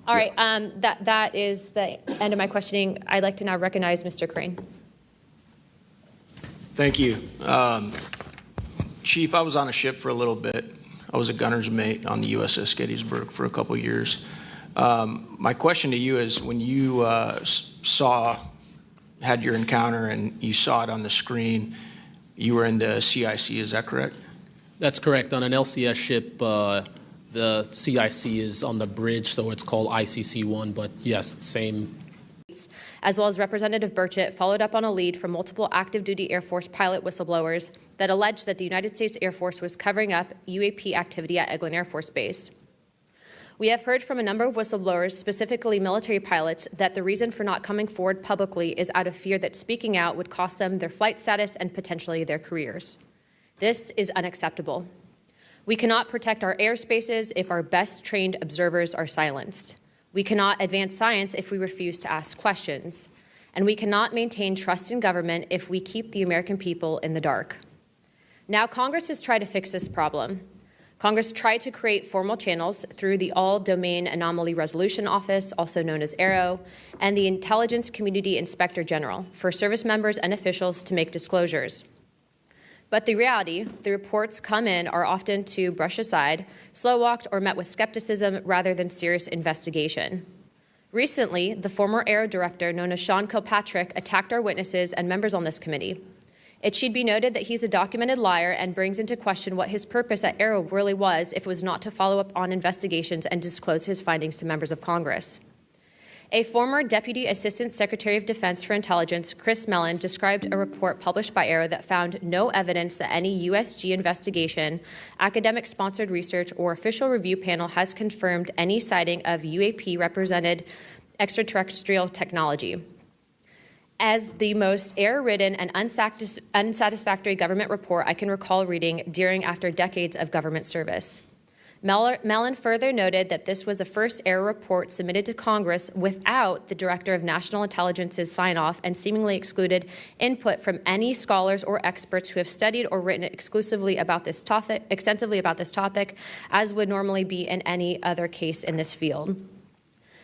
All right. That is the end of my questioning. I'd like to now recognize Mr. Crane. Thank you. Chief, I was on a ship for a little bit. I was a gunner's mate on the USS Gettysburg for a couple years. My question to you is, when you had your encounter and you saw it on the screen, you were in the CIC, is that correct? That's correct. On an LCS ship, the CIC is on the bridge, so it's called ICC-1, but yes, same. As well as Representative Burchett followed up on a lead from multiple active-duty Air Force pilot whistleblowers that alleged that the United States Air Force was covering up UAP activity at Eglin Air Force Base. We have heard from a number of whistleblowers, specifically military pilots, that the reason for not coming forward publicly is out of fear that speaking out would cost them their flight status and potentially their careers. This is unacceptable. We cannot protect our airspaces if our best trained observers are silenced. We cannot advance science if we refuse to ask questions. And we cannot maintain trust in government if we keep the American people in the dark. Now, Congress has tried to fix this problem. Congress tried to create formal channels through the All-Domain Anomaly Resolution Office, also known as AARO, and the Intelligence Community Inspector General for service members and officials to make disclosures. But the reality, the reports come in are often to brush aside, slow-walked, or met with skepticism rather than serious investigation. Recently, the former AARO director, known as Sean Kilpatrick, attacked our witnesses and members on this committee. It should be noted that he's a documented liar and brings into question what his purpose at AARO really was if it was not to follow up on investigations and disclose his findings to members of Congress. A former Deputy Assistant Secretary of Defense for Intelligence, Chris Mellon, described a report published by AARO that found no evidence that any USG investigation, academic-sponsored research, or official review panel has confirmed any sighting of UAP-represented extraterrestrial technology. As the most error-ridden and unsatisfactory government report I can recall reading during after decades of government service. Mellon further noted that this was a first error report submitted to Congress without the Director of National Intelligence's sign-off and seemingly excluded input from any scholars or experts who have studied or written extensively about this topic, as would normally be in any other case in this field.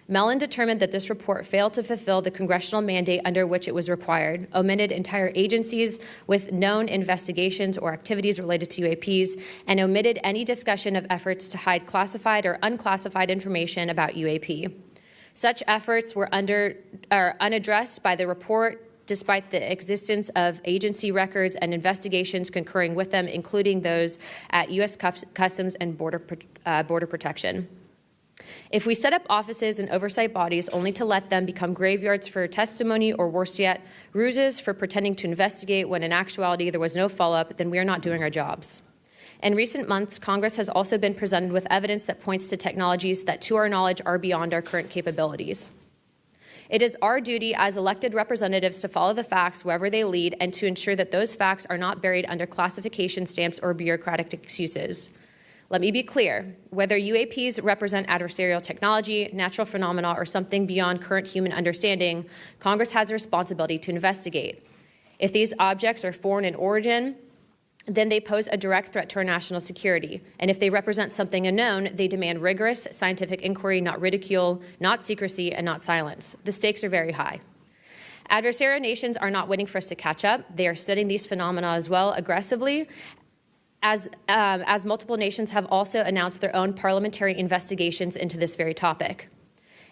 Mellon determined that this report failed to fulfill the congressional mandate under which it was required, omitted entire agencies with known investigations or activities related to UAPs, and omitted any discussion of efforts to hide classified or unclassified information about UAP. Such efforts were unaddressed by the report, despite the existence of agency records and investigations concurring with them, including those at U.S. Customs and Border Protection. If we set up offices and oversight bodies only to let them become graveyards for testimony or, worse yet, ruses for pretending to investigate when in actuality there was no follow-up, then we are not doing our jobs. In recent months, Congress has also been presented with evidence that points to technologies that, to our knowledge, are beyond our current capabilities. It is our duty as elected representatives to follow the facts wherever they lead and to ensure that those facts are not buried under classification stamps or bureaucratic excuses. Let me be clear, whether UAPs represent adversarial technology, natural phenomena, or something beyond current human understanding, Congress has a responsibility to investigate. If these objects are foreign in origin, then they pose a direct threat to our national security. And if they represent something unknown, they demand rigorous scientific inquiry, not ridicule, not secrecy, and not silence. The stakes are very high. Adversarial nations are not waiting for us to catch up. They are studying these phenomena as well aggressively, as multiple nations have also announced their own parliamentary investigations into this very topic.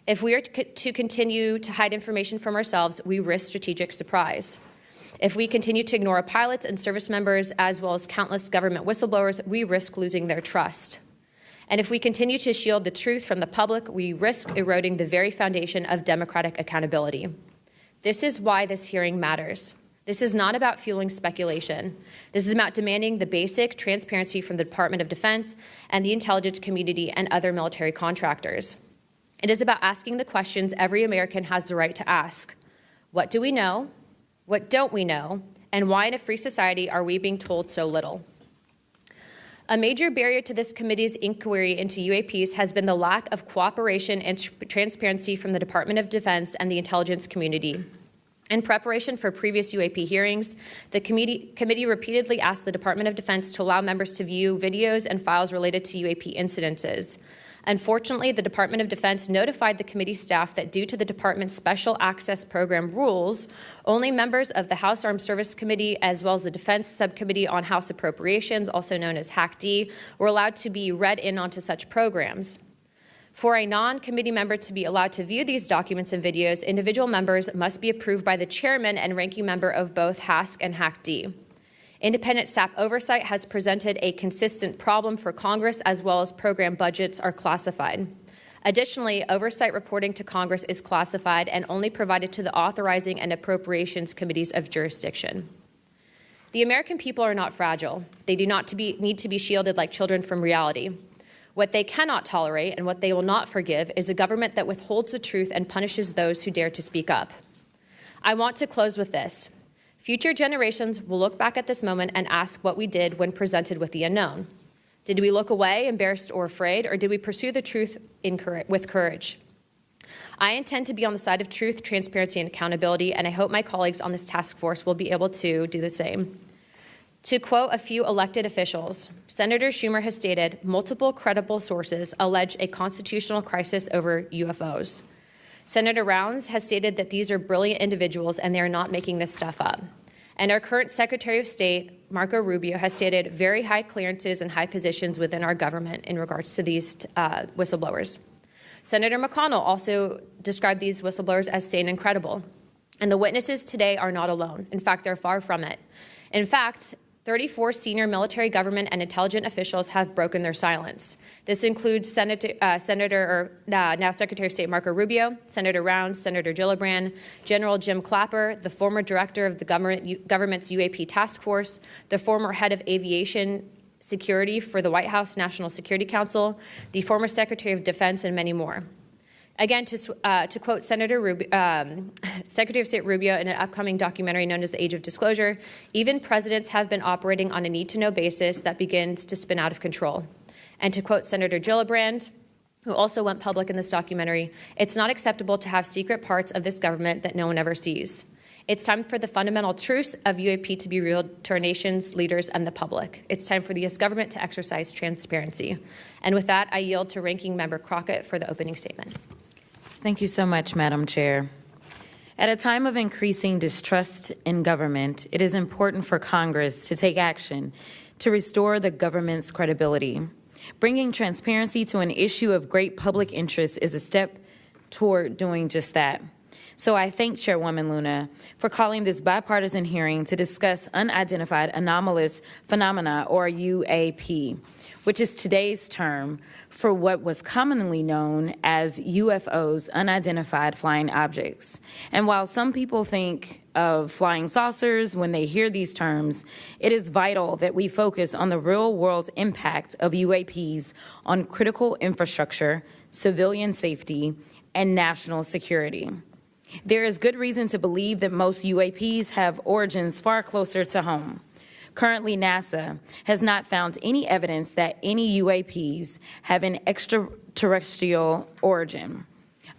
If we are to continue to hide information from ourselves, we risk strategic surprise. If we continue to ignore our pilots and service members, as well as countless government whistleblowers, we risk losing their trust. And if we continue to shield the truth from the public, we risk eroding the very foundation of democratic accountability. This is why this hearing matters. This is not about fueling speculation. This is about demanding the basic transparency from the Department of Defense and the intelligence community and other military contractors. It is about asking the questions every American has the right to ask. What do we know? What don't we know? And why in a free society are we being told so little? A major barrier to this committee's inquiry into UAPs has been the lack of cooperation and transparency from the Department of Defense and the intelligence community. In preparation for previous UAP hearings, the committee repeatedly asked the Department of Defense to allow members to view videos and files related to UAP incidences. Unfortunately, the Department of Defense notified the committee staff that due to the department's special access program rules, only members of the House Armed Services Committee, as well as the Defense Subcommittee on House Appropriations, also known as HAC-D, were allowed to be read in onto such programs. For a non-committee member to be allowed to view these documents and videos, individual members must be approved by the chairman and ranking member of both HASC and HAC-D. Independent SAP oversight has presented a consistent problem for Congress, as well as program budgets are classified. Additionally, oversight reporting to Congress is classified and only provided to the authorizing and appropriations committees of jurisdiction. The American people are not fragile. They do not need to be shielded like children from reality. What they cannot tolerate and what they will not forgive is a government that withholds the truth and punishes those who dare to speak up. I want to close with this. Future generations will look back at this moment and ask what we did when presented with the unknown. Did we look away, embarrassed or afraid, or did we pursue the truth with courage? I intend to be on the side of truth, transparency, and accountability, and I hope my colleagues on this task force will be able to do the same. To quote a few elected officials, Senator Schumer has stated, multiple credible sources allege a constitutional crisis over UFOs. Senator Rounds has stated that these are brilliant individuals and they are not making this stuff up. And our current Secretary of State, Marco Rubio, has stated very high clearances and high positions within our government in regards to these whistleblowers. Senator McConnell also described these whistleblowers as sane and credible. And the witnesses today are not alone. In fact, they're far from it. In fact, 34 senior military, government, and intelligence officials have broken their silence. This includes now Secretary of State Marco Rubio, Senator Rounds, Senator Gillibrand, General Jim Clapper, the former director of the government's UAP task force, the former head of aviation security for the White House National Security Council, the former Secretary of Defense, and many more. Again, to quote Secretary of State Rubio in an upcoming documentary known as The Age of Disclosure, even presidents have been operating on a need-to-know basis that begins to spin out of control. And to quote Senator Gillibrand, who also went public in this documentary, it's not acceptable to have secret parts of this government that no one ever sees. It's time for the fundamental truths of UAP to be revealed to our nation's leaders and the public. It's time for the U.S. government to exercise transparency. And with that, I yield to Ranking Member Crockett for the opening statement. Thank you so much, Madam Chair. At a time of increasing distrust in government, it is important for Congress to take action to restore the government's credibility. Bringing transparency to an issue of great public interest is a step toward doing just that. So I thank Chairwoman Luna for calling this bipartisan hearing to discuss Unidentified Anomalous Phenomena, or UAP, which is today's term for what was commonly known as UFOs, unidentified flying objects. And while some people think of flying saucers when they hear these terms, it is vital that we focus on the real-world impact of UAPs on critical infrastructure, civilian safety, and national security. There is good reason to believe that most UAPs have origins far closer to home. Currently, NASA has not found any evidence that any UAPs have an extraterrestrial origin.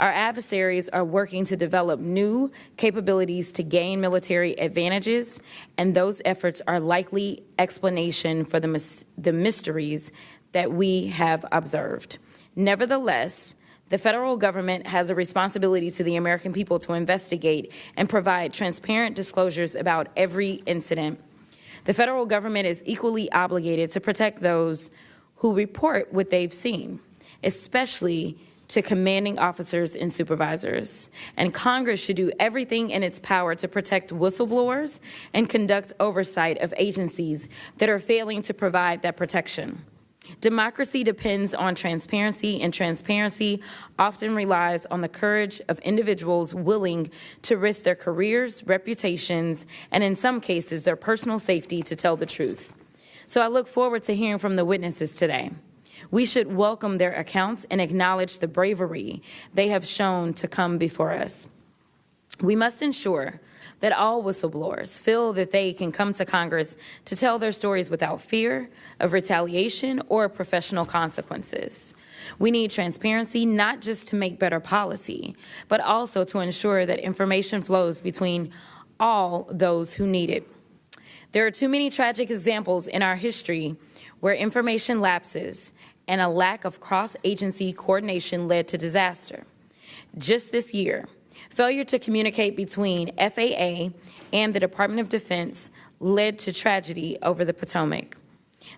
Our adversaries are working to develop new capabilities to gain military advantages, and those efforts are likely explanation for the mysteries that we have observed. Nevertheless, the federal government has a responsibility to the American people to investigate and provide transparent disclosures about every incident. The federal government is equally obligated to protect those who report what they've seen, especially to commanding officers and supervisors. And Congress should do everything in its power to protect whistleblowers and conduct oversight of agencies that are failing to provide that protection. Democracy depends on transparency, and transparency often relies on the courage of individuals willing to risk their careers, reputations, and in some cases, their personal safety to tell the truth. So I look forward to hearing from the witnesses today. We should welcome their accounts and acknowledge the bravery they have shown to come before us. We must ensure that all whistleblowers feel that they can come to Congress to tell their stories without fear of retaliation or professional consequences. We need transparency not just to make better policy, but also to ensure that information flows between all those who need it. There are too many tragic examples in our history where information lapses and a lack of cross-agency coordination led to disaster. Just this year, failure to communicate between FAA and the Department of Defense led to tragedy over the Potomac.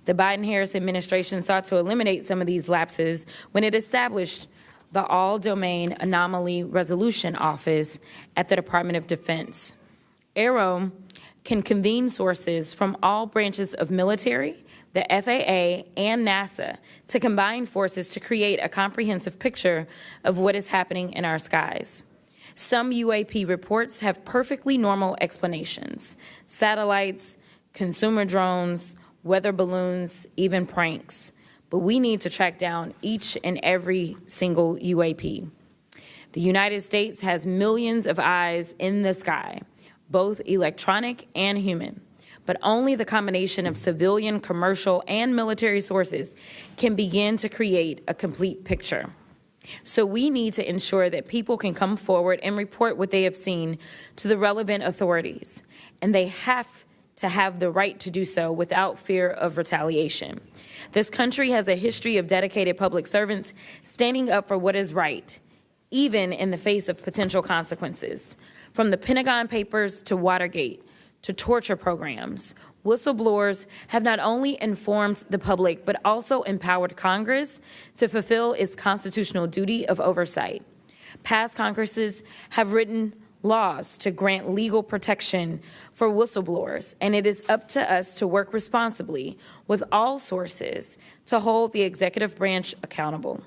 The Biden-Harris administration sought to eliminate some of these lapses when it established the All-Domain Anomaly Resolution Office at the Department of Defense. AARO can convene sources from all branches of military, the FAA, and NASA to combine forces to create a comprehensive picture of what is happening in our skies. Some UAP reports have perfectly normal explanations: satellites, consumer drones, weather balloons, even pranks. But we need to track down each and every single UAP. The United States has millions of eyes in the sky, both electronic and human. But only the combination of civilian, commercial, and military sources can begin to create a complete picture. So we need to ensure that people can come forward and report what they have seen to the relevant authorities, and they have to have the right to do so without fear of retaliation. This country has a history of dedicated public servants standing up for what is right, even in the face of potential consequences. From the Pentagon Papers to Watergate to torture programs, whistleblowers have not only informed the public, but also empowered Congress to fulfill its constitutional duty of oversight. Past Congresses have written laws to grant legal protection for whistleblowers, and it is up to us to work responsibly with all sources to hold the executive branch accountable.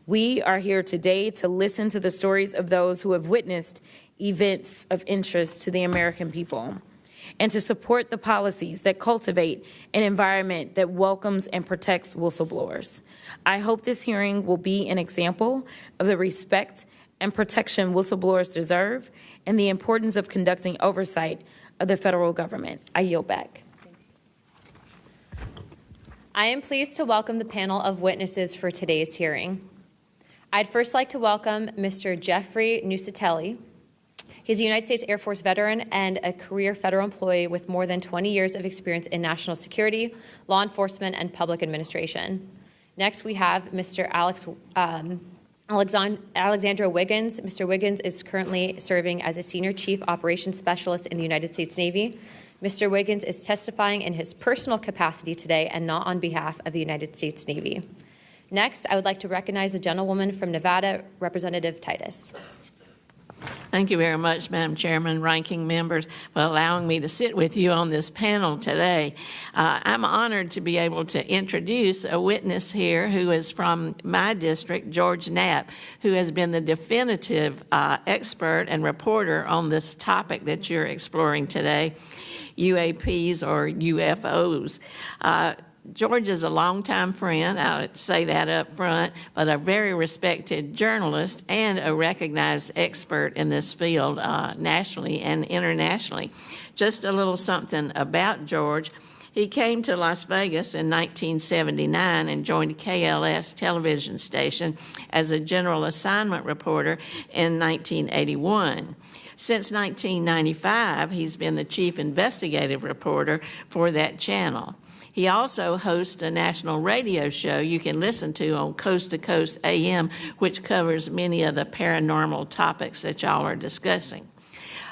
We are here today to listen to the stories of those who have witnessed events of interest to the American people, and to support the policies that cultivate an environment that welcomes and protects whistleblowers. I hope this hearing will be an example of the respect and protection whistleblowers deserve and the importance of conducting oversight of the federal government. I yield back. I am pleased to welcome the panel of witnesses for today's hearing. I'd first like to welcome Mr. Jeffrey Nusatelli. He's a United States Air Force veteran and a career federal employee with more than 20 years of experience in national security, law enforcement, and public administration. Next, we have Mr. Alexandra Wiggins. Mr. Wiggins is currently serving as a Senior Chief Operations Specialist in the United States Navy. Mr. Wiggins is testifying in his personal capacity today and not on behalf of the United States Navy. Next, I would like to recognize the gentlewoman from Nevada, Representative Titus. Thank you very much, Madam Chairman, ranking members, for allowing me to sit with you on this panel today. I'm honored to be able to introduce a witness here who is from my district, George Knapp, who has been the definitive expert and reporter on this topic that you're exploring today, UAPs or UFOs. George is a longtime friend, I'll say that up front, but a very respected journalist and a recognized expert in this field nationally and internationally. Just a little something about George. He came to Las Vegas in 1979 and joined KLS television station as a general assignment reporter in 1981. Since 1995, he's been the chief investigative reporter for that channel. He also hosts a national radio show you can listen to on Coast to Coast AM, which covers many of the paranormal topics that y'all are discussing.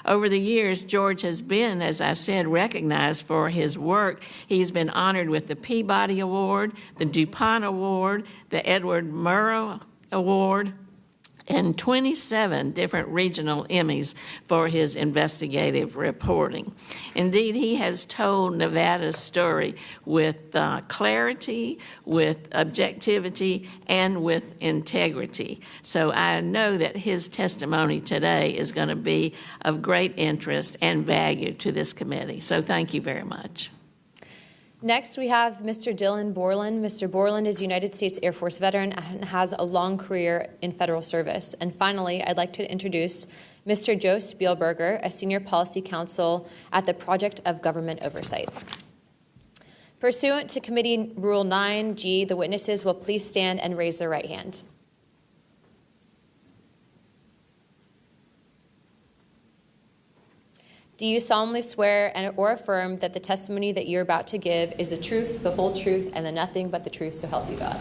Over the years, George has been, as I said, recognized for his work. He's been honored with the Peabody Award, the DuPont Award, the Edward Murrow Award, and 27 different regional Emmys for his investigative reporting. Indeed, he has told Nevada's story with clarity, with objectivity, and with integrity. So I know that his testimony today is going to be of great interest and value to this committee. So thank you very much. Next, we have Mr. Dylan Borland. Mr. Borland is a United States Air Force veteran and has a long career in federal service. And finally, I'd like to introduce Mr. Joe Spielberger, a senior policy counsel at the Project of Government Oversight. Pursuant to Committee Rule 9G, the witnesses will please stand and raise their right hand. Do you solemnly swear or affirm that the testimony that you're about to give is the truth, the whole truth, and the nothing but the truth, so help you God?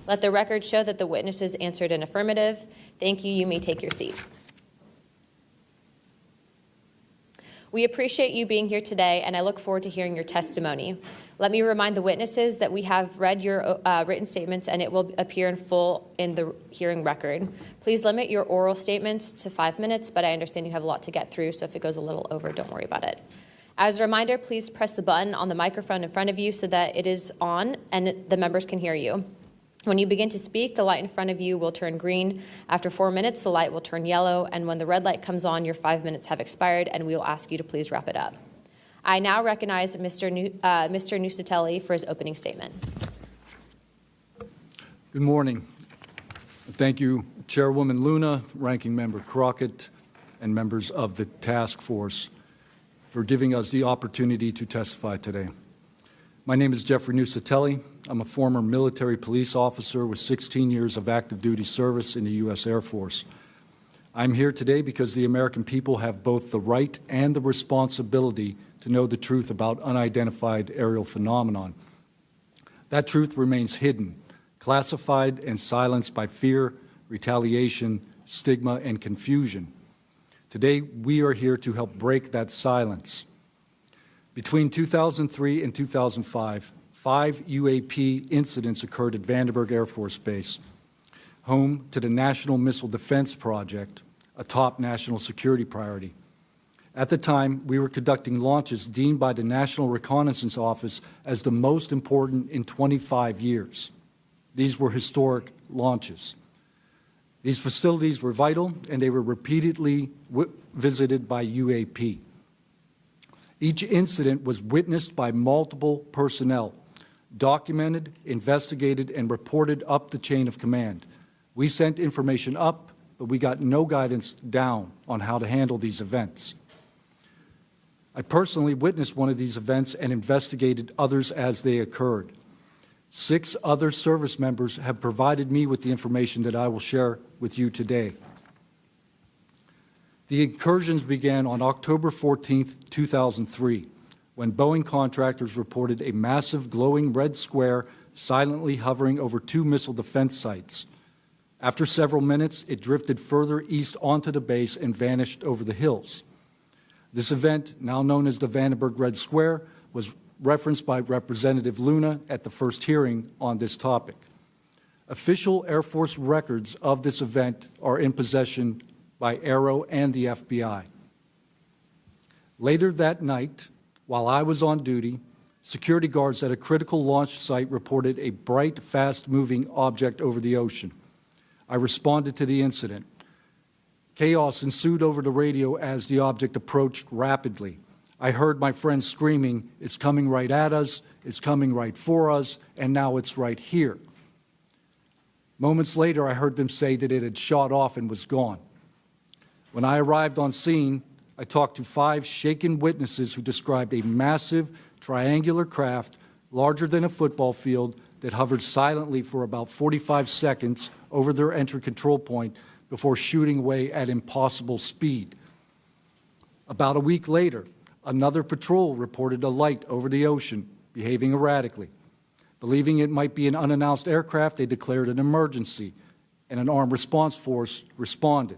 Let the record show that the witnesses answered in affirmative. Thank you. You may take your seat. We appreciate you being here today, and I look forward to hearing your testimony. Let me remind the witnesses that we have read your written statements, and it will appear in full in the hearing record. Please limit your oral statements to 5 minutes, but I understand you have a lot to get through, so if it goes a little over, don't worry about it. As a reminder, please press the button on the microphone in front of you so that it is on and the members can hear you. When you begin to speak, the light in front of you will turn green. After 4 minutes, the light will turn yellow, and when the red light comes on, your 5 minutes have expired, and we will ask you to please wrap it up. I now recognize Mr. Nusatelli for his opening statement. Good morning. Thank you, Chairwoman Luna, Ranking Member Crockett, and members of the task force for giving us the opportunity to testify today. My name is Jeffrey Nusatelli. I'm a former military police officer with 16 years of active duty service in the U.S. Air Force. I'm here today because the American people have both the right and the responsibility to know the truth about unidentified aerial phenomenon. That truth remains hidden, classified and silenced by fear, retaliation, stigma, and confusion. Today, we are here to help break that silence. Between 2003 and 2005, 5 UAP incidents occurred at Vandenberg Air Force Base, home to the National Missile Defense Project, a top national security priority. At the time, we were conducting launches deemed by the National Reconnaissance Office as the most important in 25 years. These were historic launches. These facilities were vital, and they were repeatedly visited by UAP. Each incident was witnessed by multiple personnel, documented, investigated, and reported up the chain of command. We sent information up, but we got no guidance down on how to handle these events. I personally witnessed one of these events and investigated others as they occurred. 6 other service members have provided me with the information that I will share with you today. The incursions began on October 14, 2003, when Boeing contractors reported a massive glowing red square silently hovering over 2 missile defense sites. After several minutes, it drifted further east onto the base and vanished over the hills. This event, now known as the Vandenberg Red Square, was referenced by Representative Luna at the first hearing on this topic. Official Air Force records of this event are in possession by Aero and the FBI. Later that night, while I was on duty, security guards at a critical launch site reported a bright, fast-moving object over the ocean. I responded to the incident. Chaos ensued over the radio as the object approached rapidly. I heard my friends screaming, "It's coming right at us, it's coming right for us, and now it's right here." Moments later, I heard them say that it had shot off and was gone. When I arrived on scene, I talked to 5 shaken witnesses who described a massive triangular craft larger than a football field that hovered silently for about 45 seconds over their entry control point before shooting away at impossible speed. About a week later, another patrol reported a light over the ocean, behaving erratically. Believing it might be an unannounced aircraft, they declared an emergency, and an armed response force responded.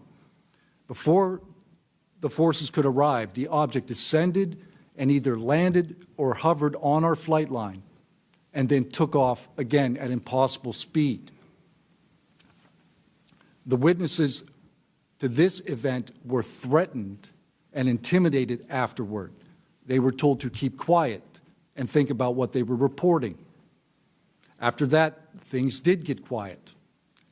Before the forces could arrive, the object descended and either landed or hovered on our flight line, and then took off again at impossible speed. The witnesses to this event were threatened and intimidated afterward. They were told to keep quiet and think about what they were reporting. After that, things did get quiet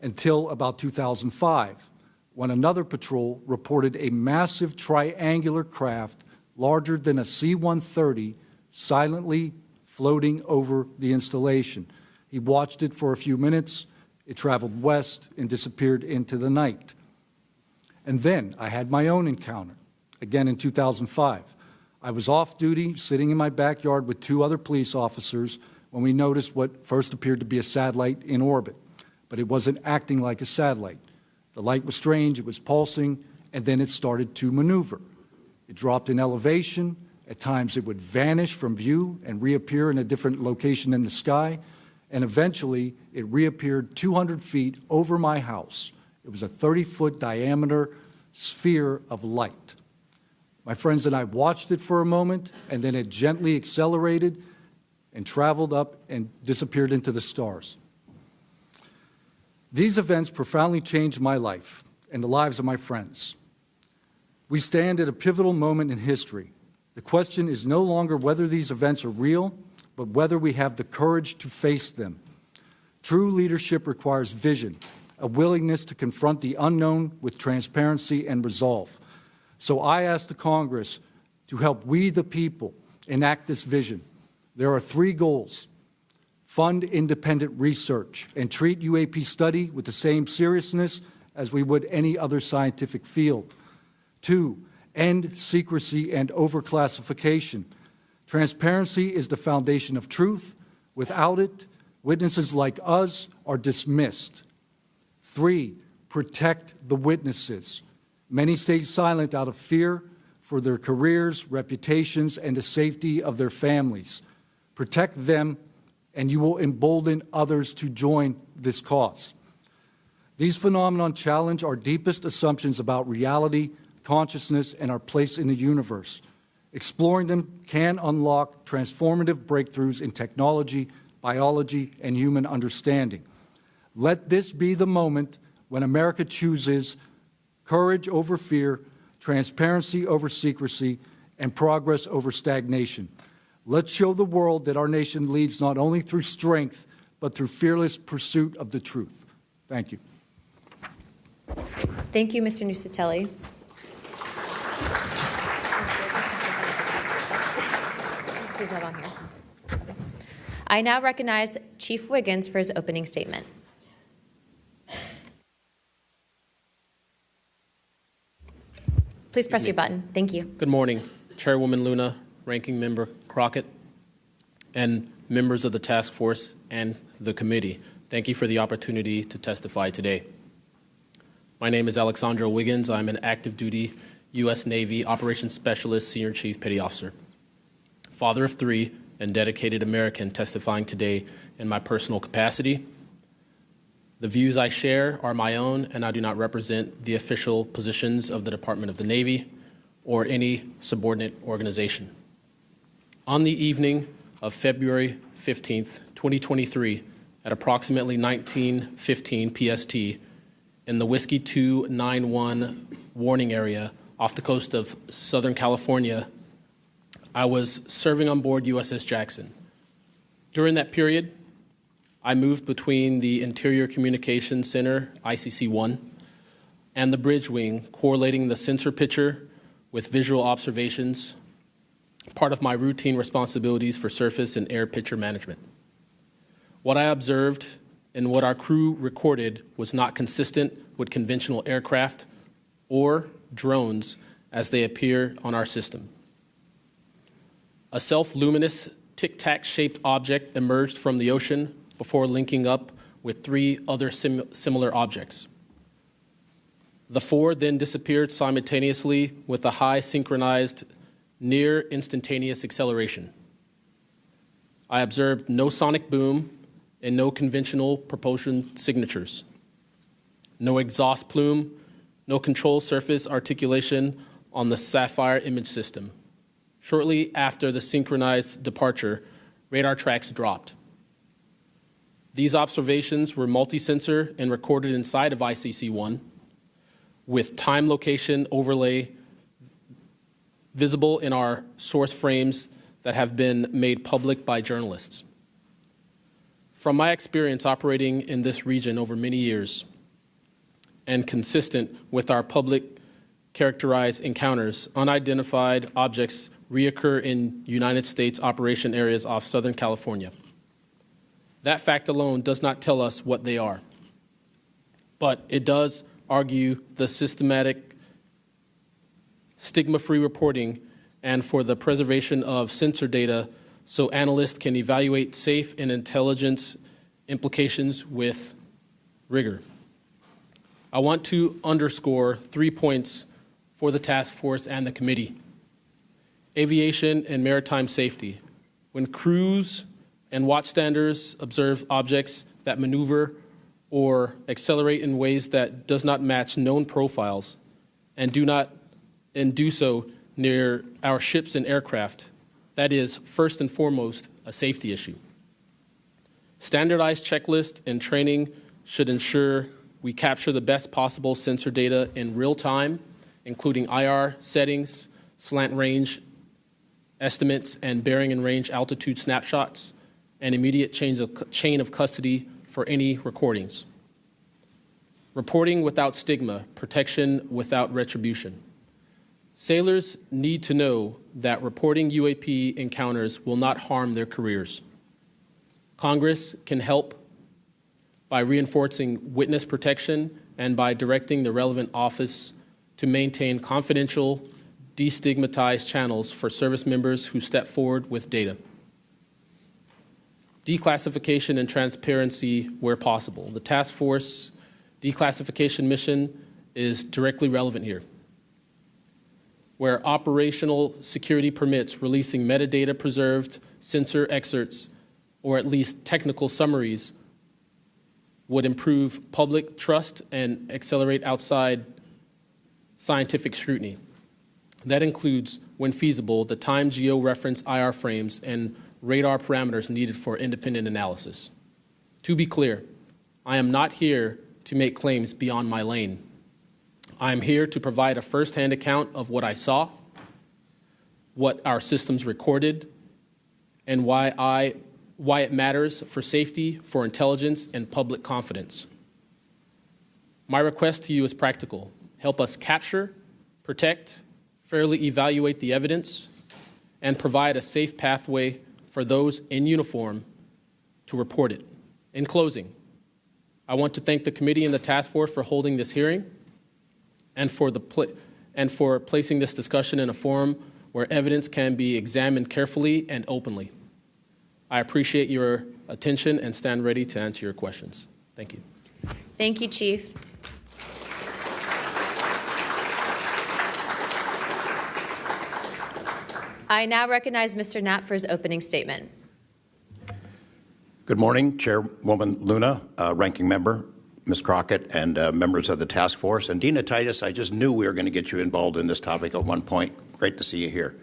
until about 2005, when another patrol reported a massive triangular craft larger than a C-130 silently floating over the installation. He watched it for a few minutes. It traveled west and disappeared into the night. And then I had my own encounter, again in 2005. I was off duty, sitting in my backyard with 2 other police officers when we noticed what first appeared to be a satellite in orbit, but it wasn't acting like a satellite. The light was strange, it was pulsing, and then it started to maneuver. It dropped in elevation. At times it would vanish from view and reappear in a different location in the sky, and eventually it reappeared 200 feet over my house. It was a 30-foot diameter sphere of light. My friends and I watched it for a moment, and then it gently accelerated and traveled up and disappeared into the stars. These events profoundly changed my life and the lives of my friends. We stand at a pivotal moment in history. The question is no longer whether these events are real, but whether we have the courage to face them. True leadership requires vision, a willingness to confront the unknown with transparency and resolve. So I ask the Congress to help we, the people, enact this vision. There are 3 goals: fund independent research and treat UAP study with the same seriousness as we would any other scientific field. 2, end secrecy and overclassification. Transparency is the foundation of truth. Without it, witnesses like us are dismissed. 3, protect the witnesses. Many stay silent out of fear for their careers, reputations, and the safety of their families. Protect them, and you will embolden others to join this cause. These phenomena challenge our deepest assumptions about reality, consciousness, and our place in the universe. Exploring them can unlock transformative breakthroughs in technology, biology, and human understanding. Let this be the moment when America chooses courage over fear, transparency over secrecy, and progress over stagnation. Let's show the world that our nation leads not only through strength, but through fearless pursuit of the truth. Thank you. Thank you, Mr. Nusatelli. He's not on here. I now recognize Chief Wiggins for his opening statement. Please press your button. Thank you. Good morning, Chairwoman Luna, Ranking Member Crockett, and members of the task force and the committee. Thank you for the opportunity to testify today. My name is Alexandro Wiggins. I'm an active duty U.S. Navy Operations Specialist, Senior Chief Petty Officer, father of 3, and dedicated American testifying today in my personal capacity. The views I share are my own, and I do not represent the official positions of the Department of the Navy or any subordinate organization. On the evening of February 15th, 2023, at approximately 19:15 PST, in the Whiskey 291 warning area off the coast of Southern California, I was serving on board USS Jackson. During that period, I moved between the Interior Communications Center, ICC-1, and the bridge wing, correlating the sensor picture with visual observations, part of my routine responsibilities for surface and air picture management. What I observed and what our crew recorded was not consistent with conventional aircraft or drones as they appear on our system. A self-luminous tic-tac-shaped object emerged from the ocean before linking up with 3 other similar objects. The 4 then disappeared simultaneously with a high synchronized, near instantaneous acceleration. I observed no sonic boom and no conventional propulsion signatures, no exhaust plume, no control surface articulation on the Sapphire image system. Shortly after the synchronized departure, radar tracks dropped. These observations were multi-sensor and recorded inside of ICC-1 with time location overlay visible in our source frames that have been made public by journalists. From my experience operating in this region over many years and consistent with our public characterized encounters, unidentified objects reoccur in United States operation areas off Southern California. That fact alone does not tell us what they are, but it does argue the systematic, stigma-free reporting and for the preservation of sensor data so analysts can evaluate safe and intelligence implications with rigor. I want to underscore 3 points for the task force and the committee. Aviation and maritime safety. When crews and watchstanders observe objects that maneuver or accelerate in ways that does not match known profiles and do so near our ships and aircraft, that is, first and foremost, a safety issue. Standardized checklists and training should ensure we capture the best possible sensor data in real time, including IR settings, slant range estimates, and bearing and range altitude snapshots, and immediate chain of custody for any recordings. Reporting without stigma, protection without retribution. Sailors need to know that reporting UAP encounters will not harm their careers. Congress can help by reinforcing witness protection and by directing the relevant office to maintain confidential, destigmatized channels for service members who step forward with data. Declassification and transparency where possible. The task force declassification mission is directly relevant here. Where operational security permits releasing metadata preserved sensor excerpts or at least technical summaries would improve public trust and accelerate outside scientific scrutiny. That includes, when feasible, the time geo-reference IR frames and radar parameters needed for independent analysis. To be clear, I am not here to make claims beyond my lane. I am here to provide a first-hand account of what I saw, what our systems recorded, and why it matters for safety, for intelligence, and public confidence. My request to you is practical. Help us capture, protect, fairly evaluate the evidence, and provide a safe pathway for those in uniform to report it. In closing, I want to thank the committee and the task force for holding this hearing and for placing this discussion in a forum where evidence can be examined carefully and openly. I appreciate your attention and stand ready to answer your questions. Thank you. Thank you, Chief. I now recognize Mr. Knapp for his opening statement. Good morning, Chairwoman Luna, Ranking Member, Ms. Crockett, and members of the task force. And Dina Titus, I just knew we were going to get you involved in this topic at one point. Great to see you here.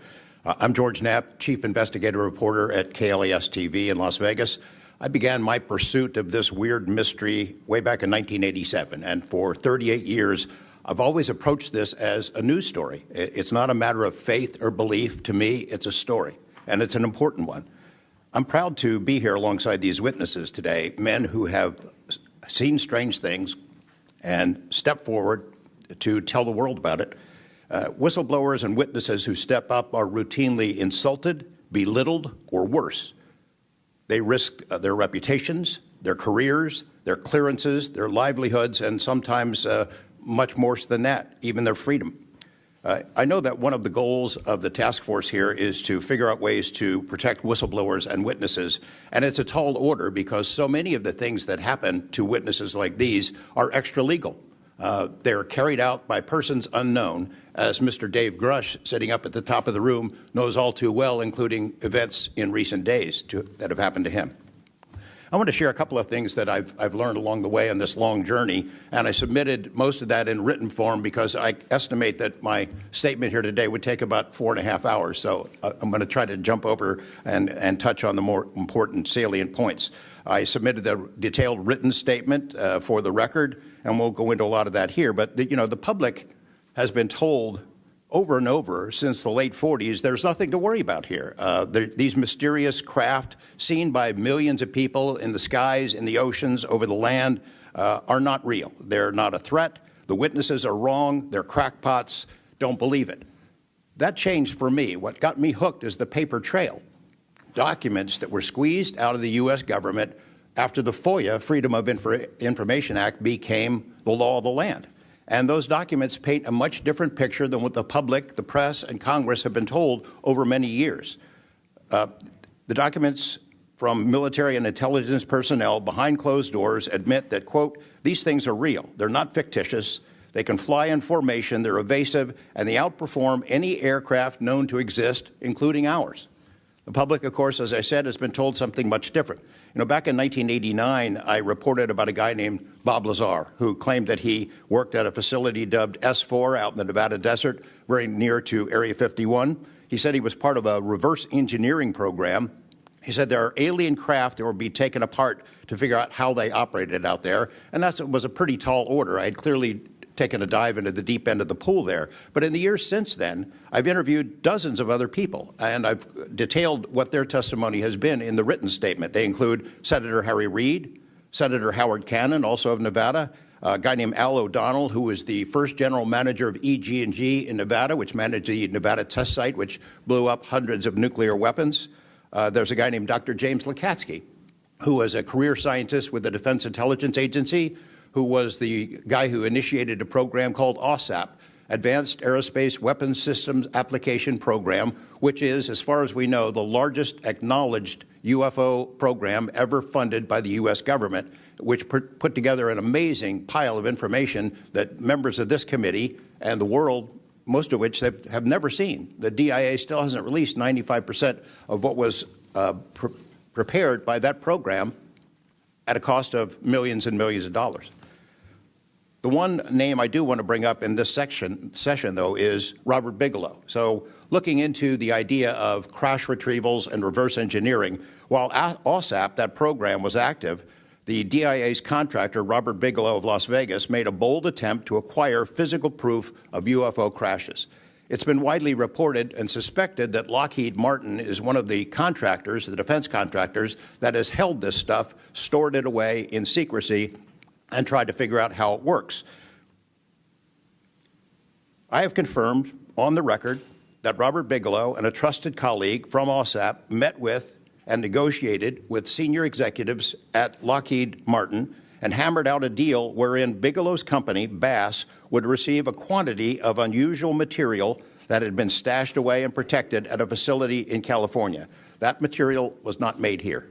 I'm George Knapp, Chief Investigative Reporter at KLAS TV in Las Vegas. I began my pursuit of this weird mystery way back in 1987, and for 38 years, I've always approached this as a news story. It's not a matter of faith or belief. To me, it's a story, and it's an important one. I'm proud to be here alongside these witnesses today, men who have seen strange things and stepped forward to tell the world about it. Whistleblowers and witnesses who step up are routinely insulted, belittled, or worse. They risk their reputations, their careers, their clearances, their livelihoods, and sometimes much more than that, even their freedom. I know that one of the goals of the task force here is to figure out ways to protect whistleblowers and witnesses, and it's a tall order because so many of the things that happen to witnesses like these are extra-legal. They're carried out by persons unknown, as Mr. Dave Grush, sitting up at the top of the room, knows all too well, including events in recent days that have happened to him. I want to share a couple of things that I've learned along the way on this long journey, and I submitted most of that in written form because I estimate that my statement here today would take about 4.5 hours, so I'm going to try to jump over and touch on the more important salient points. I submitted a detailed written statement for the record, and we'll go into a lot of that here, but the public has been told over and over since the late 40s, there's nothing to worry about here. These mysterious craft seen by millions of people in the skies, in the oceans, over the land are not real. They're not a threat. The witnesses are wrong. They're crackpots. Don't believe it. That changed for me. What got me hooked is the paper trail. Documents that were squeezed out of the U.S. government after the FOIA, Freedom of Information Act, became the law of the land. And those documents paint a much different picture than what the public, the press, and Congress have been told over many years. The documents from military and intelligence personnel behind closed doors admit that, quote, these things are real. They're not fictitious. They can fly in formation. They're evasive, and they outperform any aircraft known to exist, including ours. The public, of course, as I said, has been told something much different. You know, back in 1989, I reported about a guy named Bob Lazar, who claimed that he worked at a facility dubbed S4 out in the Nevada desert, very near to Area 51. He said he was part of a reverse engineering program. He said there are alien craft that will be taken apart to figure out how they operated out there. And that was a pretty tall order. I had clearly taken a dive into the deep end of the pool there. But in the years since then, I've interviewed dozens of other people, and I've detailed what their testimony has been in the written statement. They include Senator Harry Reid, Senator Howard Cannon, also of Nevada, a guy named Al O'Donnell, who was the first general manager of EG&G in Nevada, which managed the Nevada test site, which blew up hundreds of nuclear weapons. There's a guy named Dr. James Lakatsky, who was a career scientist with the Defense Intelligence Agency, who was the guy who initiated a program called OSAP, Advanced Aerospace Weapons Systems Application Program, which is, as far as we know, the largest acknowledged UFO program ever funded by the U.S. government, which put together an amazing pile of information that members of this committee and the world, most of which they have never seen. The DIA still hasn't released 95% of what was prepared by that program at a cost of millions and millions of dollars. The one name I do want to bring up in this session, though, is Robert Bigelow. So looking into the idea of crash retrievals and reverse engineering, while OSAP, that program, was active, the DIA's contractor, Robert Bigelow of Las Vegas, made a bold attempt to acquire physical proof of UFO crashes. It's been widely reported and suspected that Lockheed Martin is one of the contractors, the defense contractors, that has held this stuff, stored it away in secrecy, and tried to figure out how it works. I have confirmed on the record that Robert Bigelow and a trusted colleague from OSAP met with and negotiated with senior executives at Lockheed Martin and hammered out a deal wherein Bigelow's company, Bass, would receive a quantity of unusual material that had been stashed away and protected at a facility in California. That material was not made here.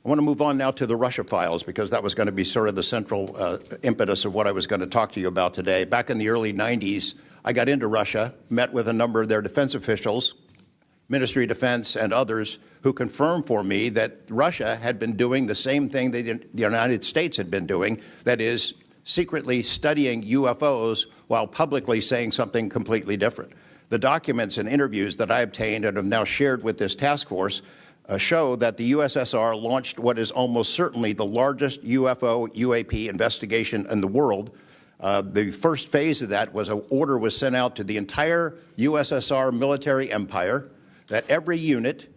I want to move on now to the Russia files, because that was going to be sort of the central impetus of what I was going to talk to you about today. Back in the early 90s, I got into Russia, met with a number of their defense officials, Ministry of Defense and others, who confirmed for me that Russia had been doing the same thing that the United States had been doing, that is, secretly studying UFOs while publicly saying something completely different. The documents and interviews that I obtained and have now shared with this task force show that the USSR launched what is almost certainly the largest UFO UAP investigation in the world. The first phase of that was an order was sent out to the entire USSR military empire that every unit,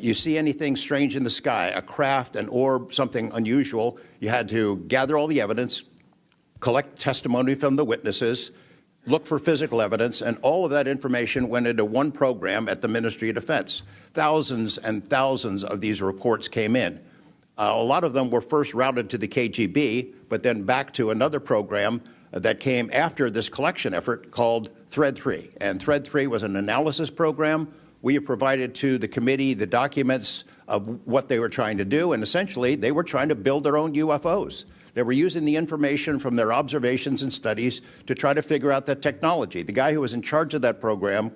you see anything strange in the sky, a craft, an orb, something unusual, you had to gather all the evidence, collect testimony from the witnesses, look for physical evidence, and all of that information went into one program at the Ministry of Defense. Thousands and thousands of these reports came in. A lot of them were first routed to the KGB, but then back to another program that came after this collection effort called Thread 3. And Thread 3 was an analysis program. We provided to the committee the documents of what they were trying to do, and essentially they were trying to build their own UFOs. They were using the information from their observations and studies to try to figure out that technology. The guy who was in charge of that program,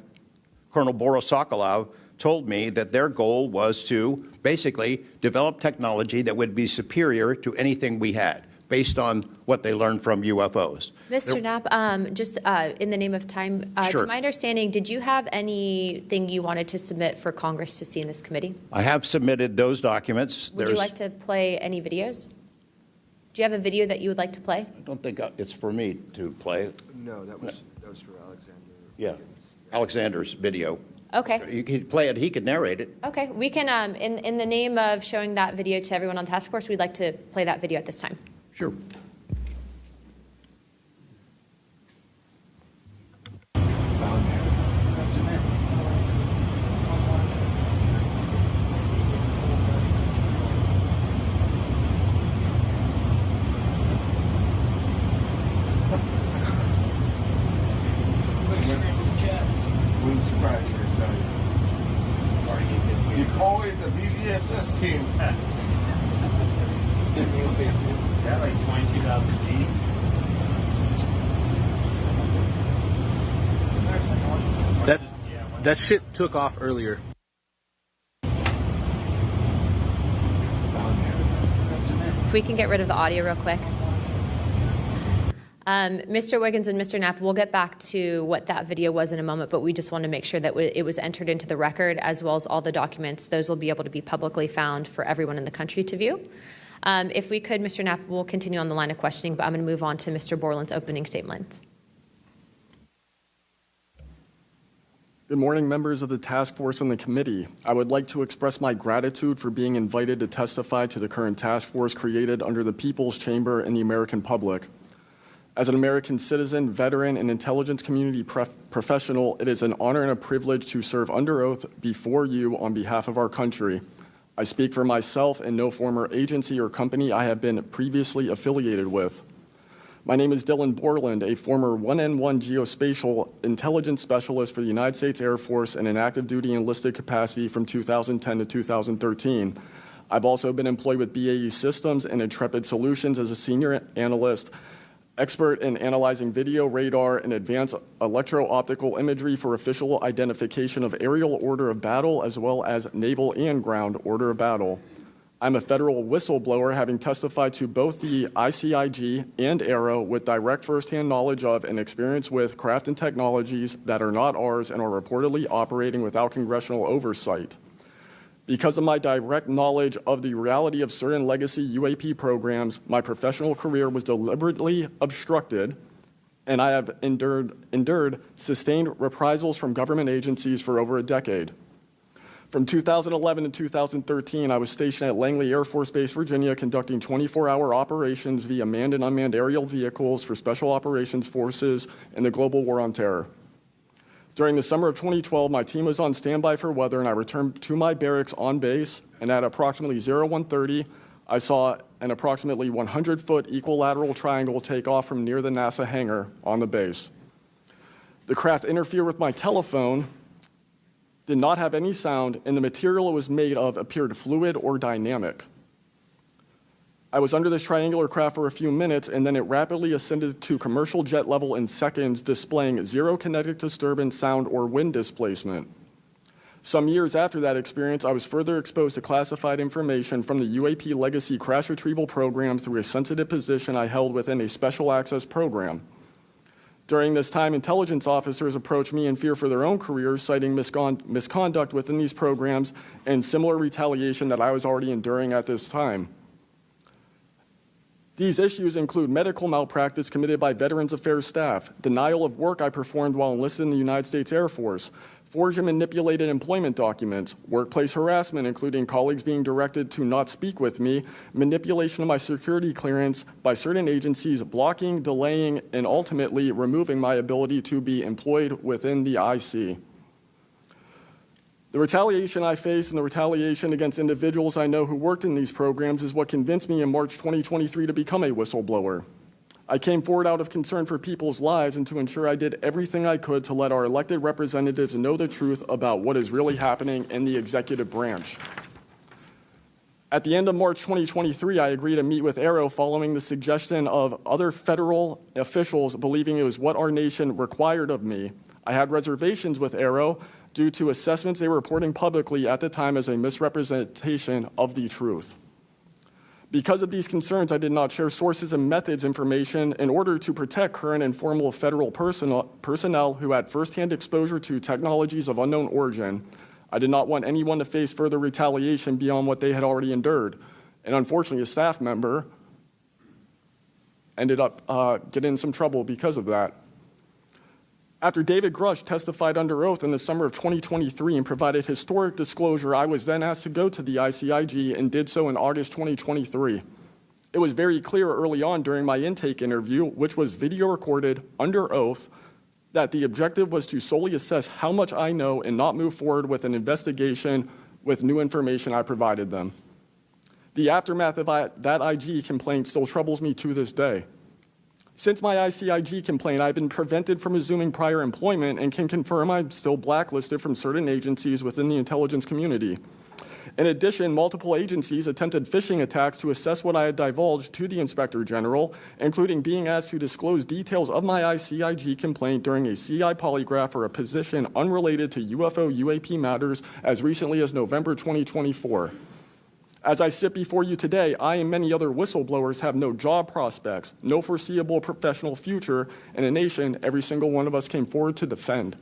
Colonel Boris Sokolov, told me that their goal was to basically develop technology that would be superior to anything we had, based on what they learned from UFOs. Mr. Knapp, just in the name of time, Sure. To my understanding, did you have anything you wanted to submit for Congress to see in this committee? I have submitted those documents. Would you like to play any videos? Do you have a video that you would like to play? I don't think it's for me to play. No, that was for Alexander. Yeah, Alexander's video. Okay. You could play it. He could narrate it. Okay. We can, in the name of showing that video to everyone on the task force, we'd like to play that video at this time. Sure. Wouldn't surprise you, I tell you. You call it the VVSS team. Yeah, like 22,000 feet. That shit took off earlier. we can get rid of the audio real quick. Mr. Wiggins and Mr. Knapp, we'll get back to what that video was in a moment, but we just want to make sure that it was entered into the record, as well as all the documents. Those will be able to be publicly found for everyone in the country to view. If we could, Mr. Knapp, we'll continue on the line of questioning, but I'm going to move on to Mr. Borland's opening statement. Good morning, members of the task force and the committee. I would like to express my gratitude for being invited to testify to the current task force created under the People's Chamber and the American public. As an American citizen, veteran, and intelligence community professional, it is an honor and a privilege to serve under oath before you on behalf of our country. I speak for myself and no former agency or company I have been previously affiliated with. My name is Dylan Borland, a former 1N1 geospatial intelligence specialist for the United States Air Force in an active duty enlisted capacity from 2010 to 2013. I've also been employed with BAE Systems and Intrepid Solutions as a senior analyst, expert in analyzing video, radar, and advanced electro-optical imagery for official identification of aerial order of battle, as well as naval and ground order of battle. I'm a federal whistleblower, having testified to both the ICIG and AARO with direct firsthand knowledge of and experience with craft and technologies that are not ours and are reportedly operating without congressional oversight. Because of my direct knowledge of the reality of certain legacy UAP programs, my professional career was deliberately obstructed, and I have endured sustained reprisals from government agencies for over a decade. From 2011 to 2013, I was stationed at Langley Air Force Base, Virginia, conducting 24-hour operations via manned and unmanned aerial vehicles for Special Operations Forces in the global war on terror. During the summer of 2012, my team was on standby for weather, and I returned to my barracks on base, and at approximately 01:30, I saw an approximately 100-foot equilateral triangle take off from near the NASA hangar on the base. The craft interfered with my telephone, did not have any sound, and the material it was made of appeared fluid or dynamic. I was under this triangular craft for a few minutes, and then it rapidly ascended to commercial jet level in seconds, displaying zero kinetic disturbance, sound, or wind displacement. Some years after that experience, I was further exposed to classified information from the UAP legacy crash retrieval program through a sensitive position I held within a special access program. During this time, intelligence officers approached me in fear for their own careers, citing misconduct within these programs and similar retaliation that I was already enduring at this time. These issues include medical malpractice committed by Veterans Affairs staff, denial of work I performed while enlisted in the United States Air Force, forged and manipulated employment documents, workplace harassment, including colleagues being directed to not speak with me, manipulation of my security clearance by certain agencies, blocking, delaying, and ultimately removing my ability to be employed within the IC. The retaliation I face and the retaliation against individuals I know who worked in these programs is what convinced me in March 2023 to become a whistleblower. I came forward out of concern for people's lives and to ensure I did everything I could to let our elected representatives know the truth about what is really happening in the executive branch. At the end of March 2023, I agreed to meet with AARO following the suggestion of other federal officials believing it was what our nation required of me. I had reservations with AARO due to assessments they were reporting publicly at the time as a misrepresentation of the truth. Because of these concerns, I did not share sources and methods information in order to protect current and former federal personnel who had firsthand exposure to technologies of unknown origin. I did not want anyone to face further retaliation beyond what they had already endured. And unfortunately, a staff member ended up getting in some trouble because of that. After David Grush testified under oath in the summer of 2023 and provided historic disclosure, I was then asked to go to the ICIG and did so in August 2023. It was very clear early on during my intake interview, which was video recorded under oath, that the objective was to solely assess how much I know and not move forward with an investigation with new information I provided them. The aftermath of that IG complaint still troubles me to this day. Since my ICIG complaint, I've been prevented from resuming prior employment and can confirm I'm still blacklisted from certain agencies within the intelligence community. In addition, multiple agencies attempted phishing attacks to assess what I had divulged to the Inspector General, including being asked to disclose details of my ICIG complaint during a CI polygraph for a position unrelated to UFO UAP matters as recently as November 2024. As I sit before you today, I and many other whistleblowers have no job prospects, no foreseeable professional future, and a nation every single one of us came forward to defend.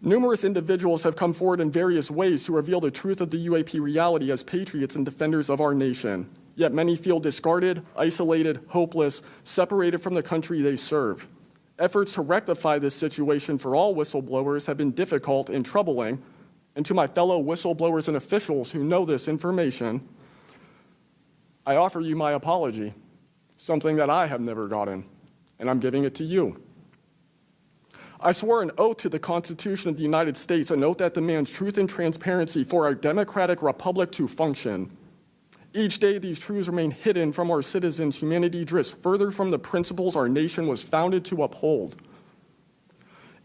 Numerous individuals have come forward in various ways to reveal the truth of the UAP reality as patriots and defenders of our nation. Yet many feel discarded, isolated, hopeless, separated from the country they serve. Efforts to rectify this situation for all whistleblowers have been difficult and troubling. And to my fellow whistleblowers and officials who know this information, I offer you my apology, something that I have never gotten, and I'm giving it to you. I swore an oath to the Constitution of the United States, an oath that demands truth and transparency for our democratic republic to function. Each day, these truths remain hidden from our citizens. Humanity drifts further from the principles our nation was founded to uphold.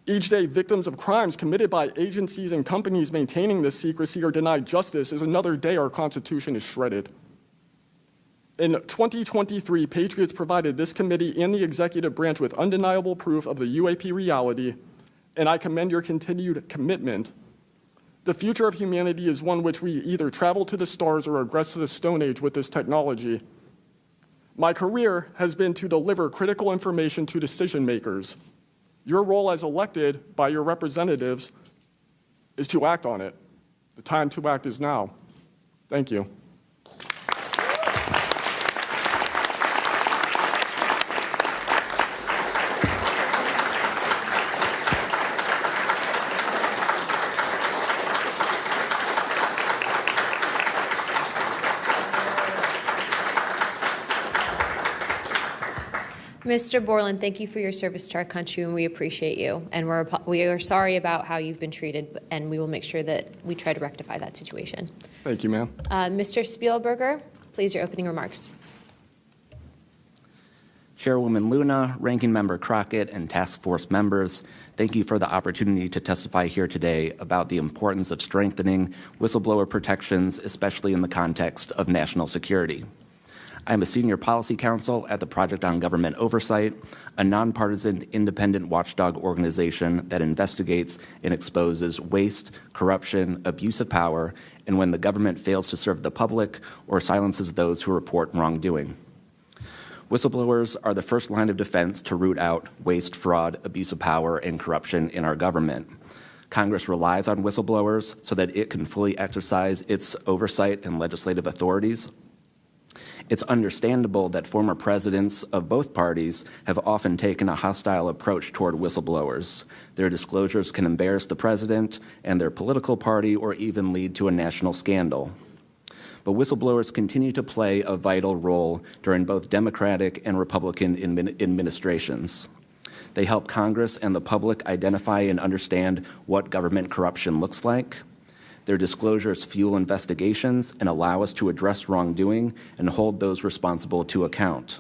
Each day, victims of crimes committed by agencies and companies maintaining this secrecy are denied justice as another day our Constitution is shredded. In 2023, Patriots provided this committee and the executive branch with undeniable proof of the UAP reality, and I commend your continued commitment. The future of humanity is one which we either travel to the stars or regress to the Stone Age with this technology. My career has been to deliver critical information to decision makers. Your role as elected by your representatives is to act on it. The time to act is now. Thank you. Mr. Borland, thank you for your service to our country, and we appreciate you. And we are sorry about how you've been treated, and we will make sure that we try to rectify that situation. Thank you, ma'am. Mr. Spielberger, please, your opening remarks. Chairwoman Luna, Ranking Member Crockett, and Task Force members, thank you for the opportunity to testify here today about the importance of strengthening whistleblower protections, especially in the context of national security. I am a senior policy counsel at the Project on Government Oversight, a nonpartisan independent watchdog organization that investigates and exposes waste, corruption, abuse of power, and when the government fails to serve the public or silences those who report wrongdoing. Whistleblowers are the first line of defense to root out waste, fraud, abuse of power, and corruption in our government. Congress relies on whistleblowers so that it can fully exercise its oversight and legislative authorities. It's understandable that former presidents of both parties have often taken a hostile approach toward whistleblowers. Their disclosures can embarrass the president and their political party or even lead to a national scandal. But whistleblowers continue to play a vital role during both Democratic and Republican administrations. They help Congress and the public identify and understand what government corruption looks like. Their disclosures fuel investigations and allow us to address wrongdoing and hold those responsible to account.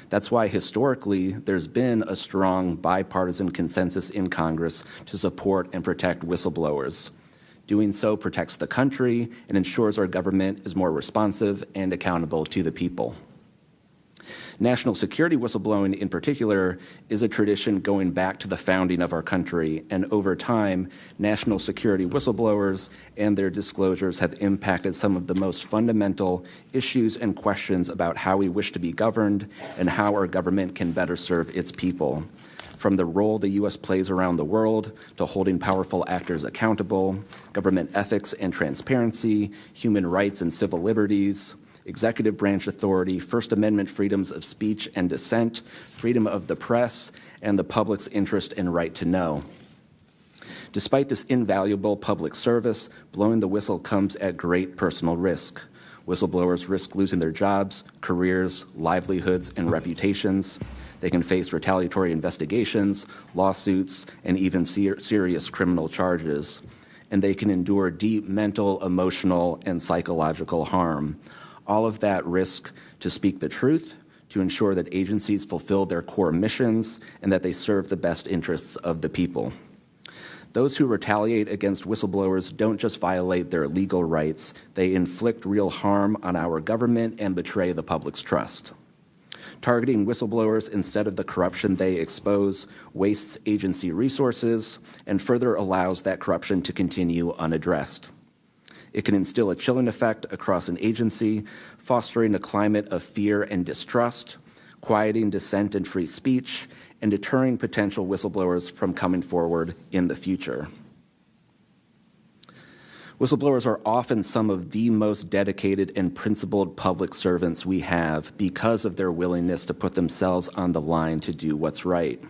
That's why historically there's been a strong bipartisan consensus in Congress to support and protect whistleblowers. Doing so protects the country and ensures our government is more responsive and accountable to the people. National security whistleblowing in particular is a tradition going back to the founding of our country, and over time, national security whistleblowers and their disclosures have impacted some of the most fundamental issues and questions about how we wish to be governed and how our government can better serve its people. From the role the U.S. plays around the world to holding powerful actors accountable, government ethics and transparency, human rights and civil liberties, executive branch authority, First Amendment freedoms of speech and dissent, freedom of the press, and the public's interest and right to know. Despite this invaluable public service, blowing the whistle comes at great personal risk. Whistleblowers risk losing their jobs, careers, livelihoods, and reputations. They can face retaliatory investigations, lawsuits, and even serious criminal charges. And they can endure deep mental, emotional, and psychological harm. All of that risk to speak the truth, to ensure that agencies fulfill their core missions, and that they serve the best interests of the people. Those who retaliate against whistleblowers don't just violate their legal rights, they inflict real harm on our government and betray the public's trust. Targeting whistleblowers instead of the corruption they expose wastes agency resources and further allows that corruption to continue unaddressed. It can instill a chilling effect across an agency, fostering a climate of fear and distrust, quieting dissent and free speech, and deterring potential whistleblowers from coming forward in the future. Whistleblowers are often some of the most dedicated and principled public servants we have because of their willingness to put themselves on the line to do what's right.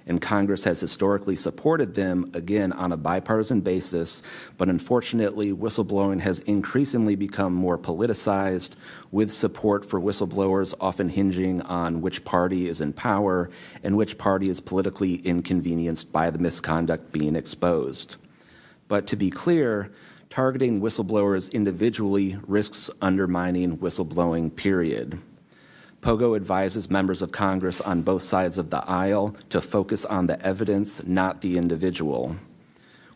And Congress has historically supported them, again, on a bipartisan basis, but unfortunately, whistleblowing has increasingly become more politicized, with support for whistleblowers often hinging on which party is in power and which party is politically inconvenienced by the misconduct being exposed. But to be clear, targeting whistleblowers individually risks undermining whistleblowing, period. POGO advises members of Congress on both sides of the aisle to focus on the evidence, not the individual.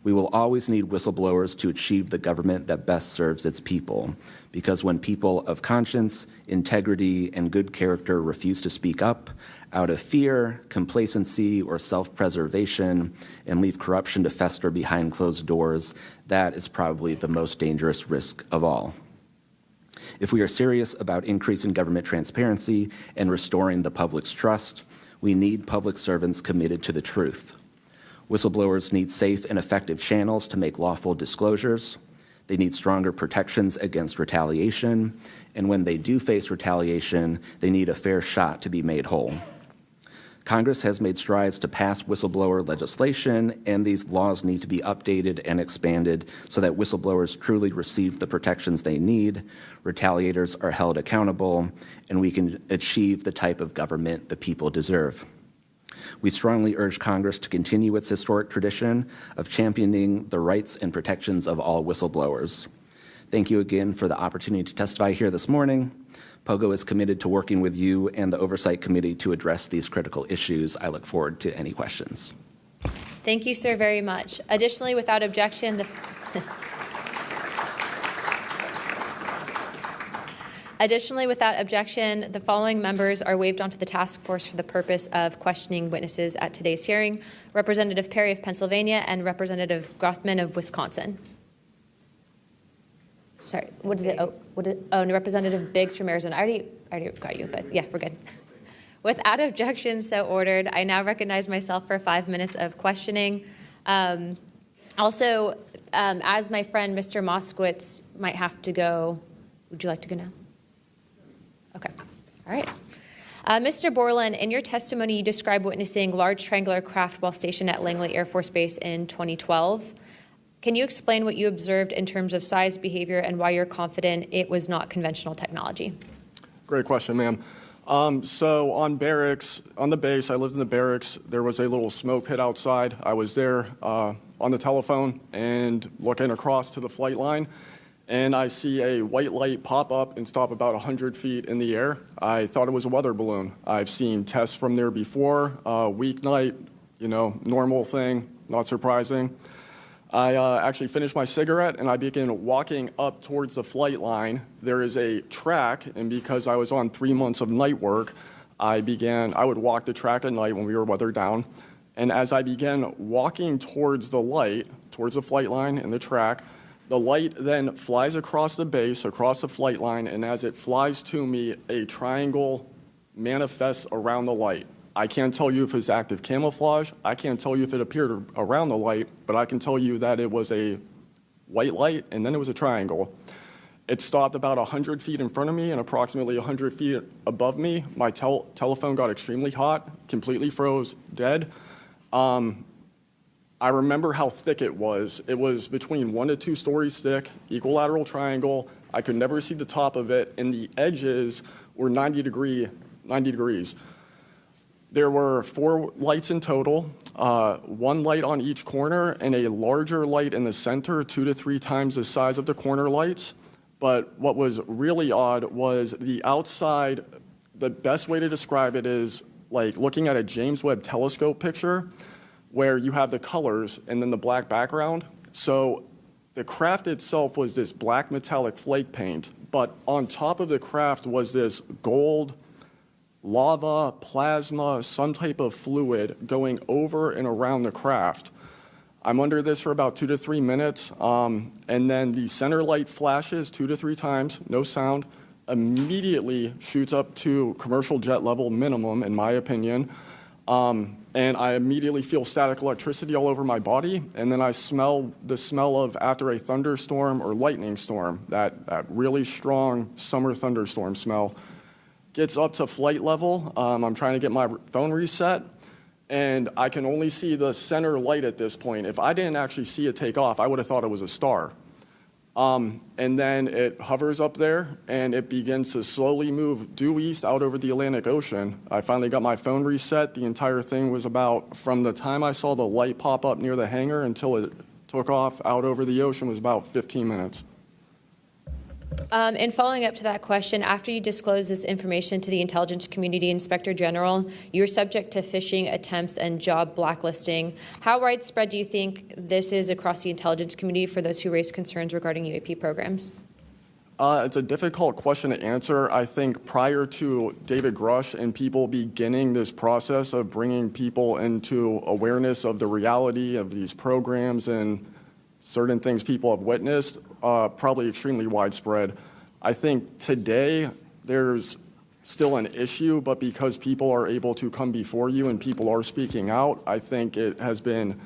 We will always need whistleblowers to achieve the government that best serves its people, because when people of conscience, integrity, and good character refuse to speak up out of fear, complacency, or self-preservation and leave corruption to fester behind closed doors, that is probably the most dangerous risk of all. If we are serious about increasing government transparency and restoring the public's trust, we need public servants committed to the truth. Whistleblowers need safe and effective channels to make lawful disclosures. They need stronger protections against retaliation. And when they do face retaliation, they need a fair shot to be made whole. Congress has made strides to pass whistleblower legislation, and these laws need to be updated and expanded so that whistleblowers truly receive the protections they need, retaliators are held accountable, and we can achieve the type of government the people deserve. We strongly urge Congress to continue its historic tradition of championing the rights and protections of all whistleblowers. Thank you again for the opportunity to testify here this morning. POGO is committed to working with you and the Oversight Committee to address these critical issues. I look forward to any questions. Thank you, sir, very much. Additionally, without objection, the following members are waived onto the task force for the purpose of questioning witnesses at today's hearing: Representative Perry of Pennsylvania and Representative Grothman of Wisconsin. Sorry, and Representative Biggs from Arizona. I already got you, but yeah, we're good. Without objection, so ordered. I now recognize myself for 5 minutes of questioning. As my friend Mr. Moskowitz might have to go, would you like to go now? Okay, all right. Mr. Borland, in your testimony, you described witnessing large triangular craft while stationed at Langley Air Force Base in 2012. Can you explain what you observed in terms of size, behavior, and why you're confident it was not conventional technology? Great question, ma'am. So on the base, I lived in the barracks. There was a little smoke pit outside. I was there on the telephone and looking across to the flight line, and I see a white light pop up and stop about 100 feet in the air. I thought it was a weather balloon. I've seen tests from there before, weeknight, normal thing, not surprising. I actually finished my cigarette, and I began walking up towards the flight line. There is a track, and because I was on 3 months of night work, I would walk the track at night when we were weather down. And as I began walking towards the flight line and the track, the light then flies across the base, across the flight line, and as it flies to me, a triangle manifests around the light. I can't tell you if it's active camouflage. I can't tell you if it appeared around the light, but I can tell you that it was a white light, and then it was a triangle. It stopped about 100 feet in front of me and approximately 100 feet above me. My telephone got extremely hot, completely froze, dead. I remember how thick it was. It was between 1 to 2 stories thick, equilateral triangle. I could never see the top of it, and the edges were 90 degrees. There were 4 lights in total, 1 light on each corner, and a larger light in the center, 2 to 3 times the size of the corner lights. But what was really odd was the outside. The best way to describe it is like looking at a James Webb telescope picture where you have the colors and then the black background. So the craft itself was this black metallic flake paint, but on top of the craft was this gold lava, plasma, some type of fluid going over and around the craft. I'm under this for about 2 to 3 minutes, and then the center light flashes 2 to 3 times, no sound, immediately shoots up to commercial jet level minimum, in my opinion, and I immediately feel static electricity all over my body, and then I smell the smell of after a thunderstorm or lightning storm, that really strong summer thunderstorm smell. Gets up to flight level. I'm trying to get my phone reset, and I can only see the center light at this point. If I didn't actually see it take off, I would have thought it was a star. And then it hovers up there, and it begins to slowly move due east out over the Atlantic Ocean. I finally got my phone reset. The entire thing was about, from the time I saw the light pop up near the hangar until it took off out over the ocean, was about 15 minutes. And following up to that question, after you disclosed this information to the intelligence community Inspector General, you were subject to phishing attempts and job blacklisting. How widespread do you think this is across the intelligence community for those who raise concerns regarding UAP programs? It's a difficult question to answer. I think prior to David Grush and people beginning this process of bringing people into awareness of the reality of these programs and certain things people have witnessed, probably extremely widespread. I think today there's still an issue, but because people are able to come before you and people are speaking out, I think it has been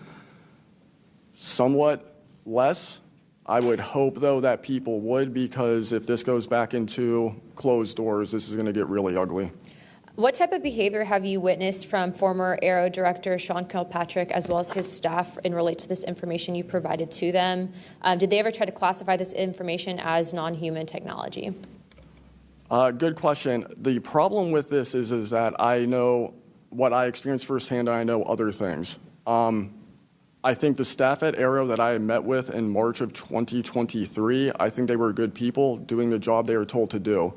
somewhat less. I would hope, though, that people would, because if this goes back into closed doors, this is going to get really ugly. What type of behavior have you witnessed from former Aero Director Sean Kilpatrick as well as his staff in relate to this information you provided to them? Did they ever try to classify this information as non-human technology? Good question. The problem with this is that I know what I experienced firsthand, and I know other things. I think the staff at Aero that I met with in March of 2023, I think they were good people doing the job they were told to do.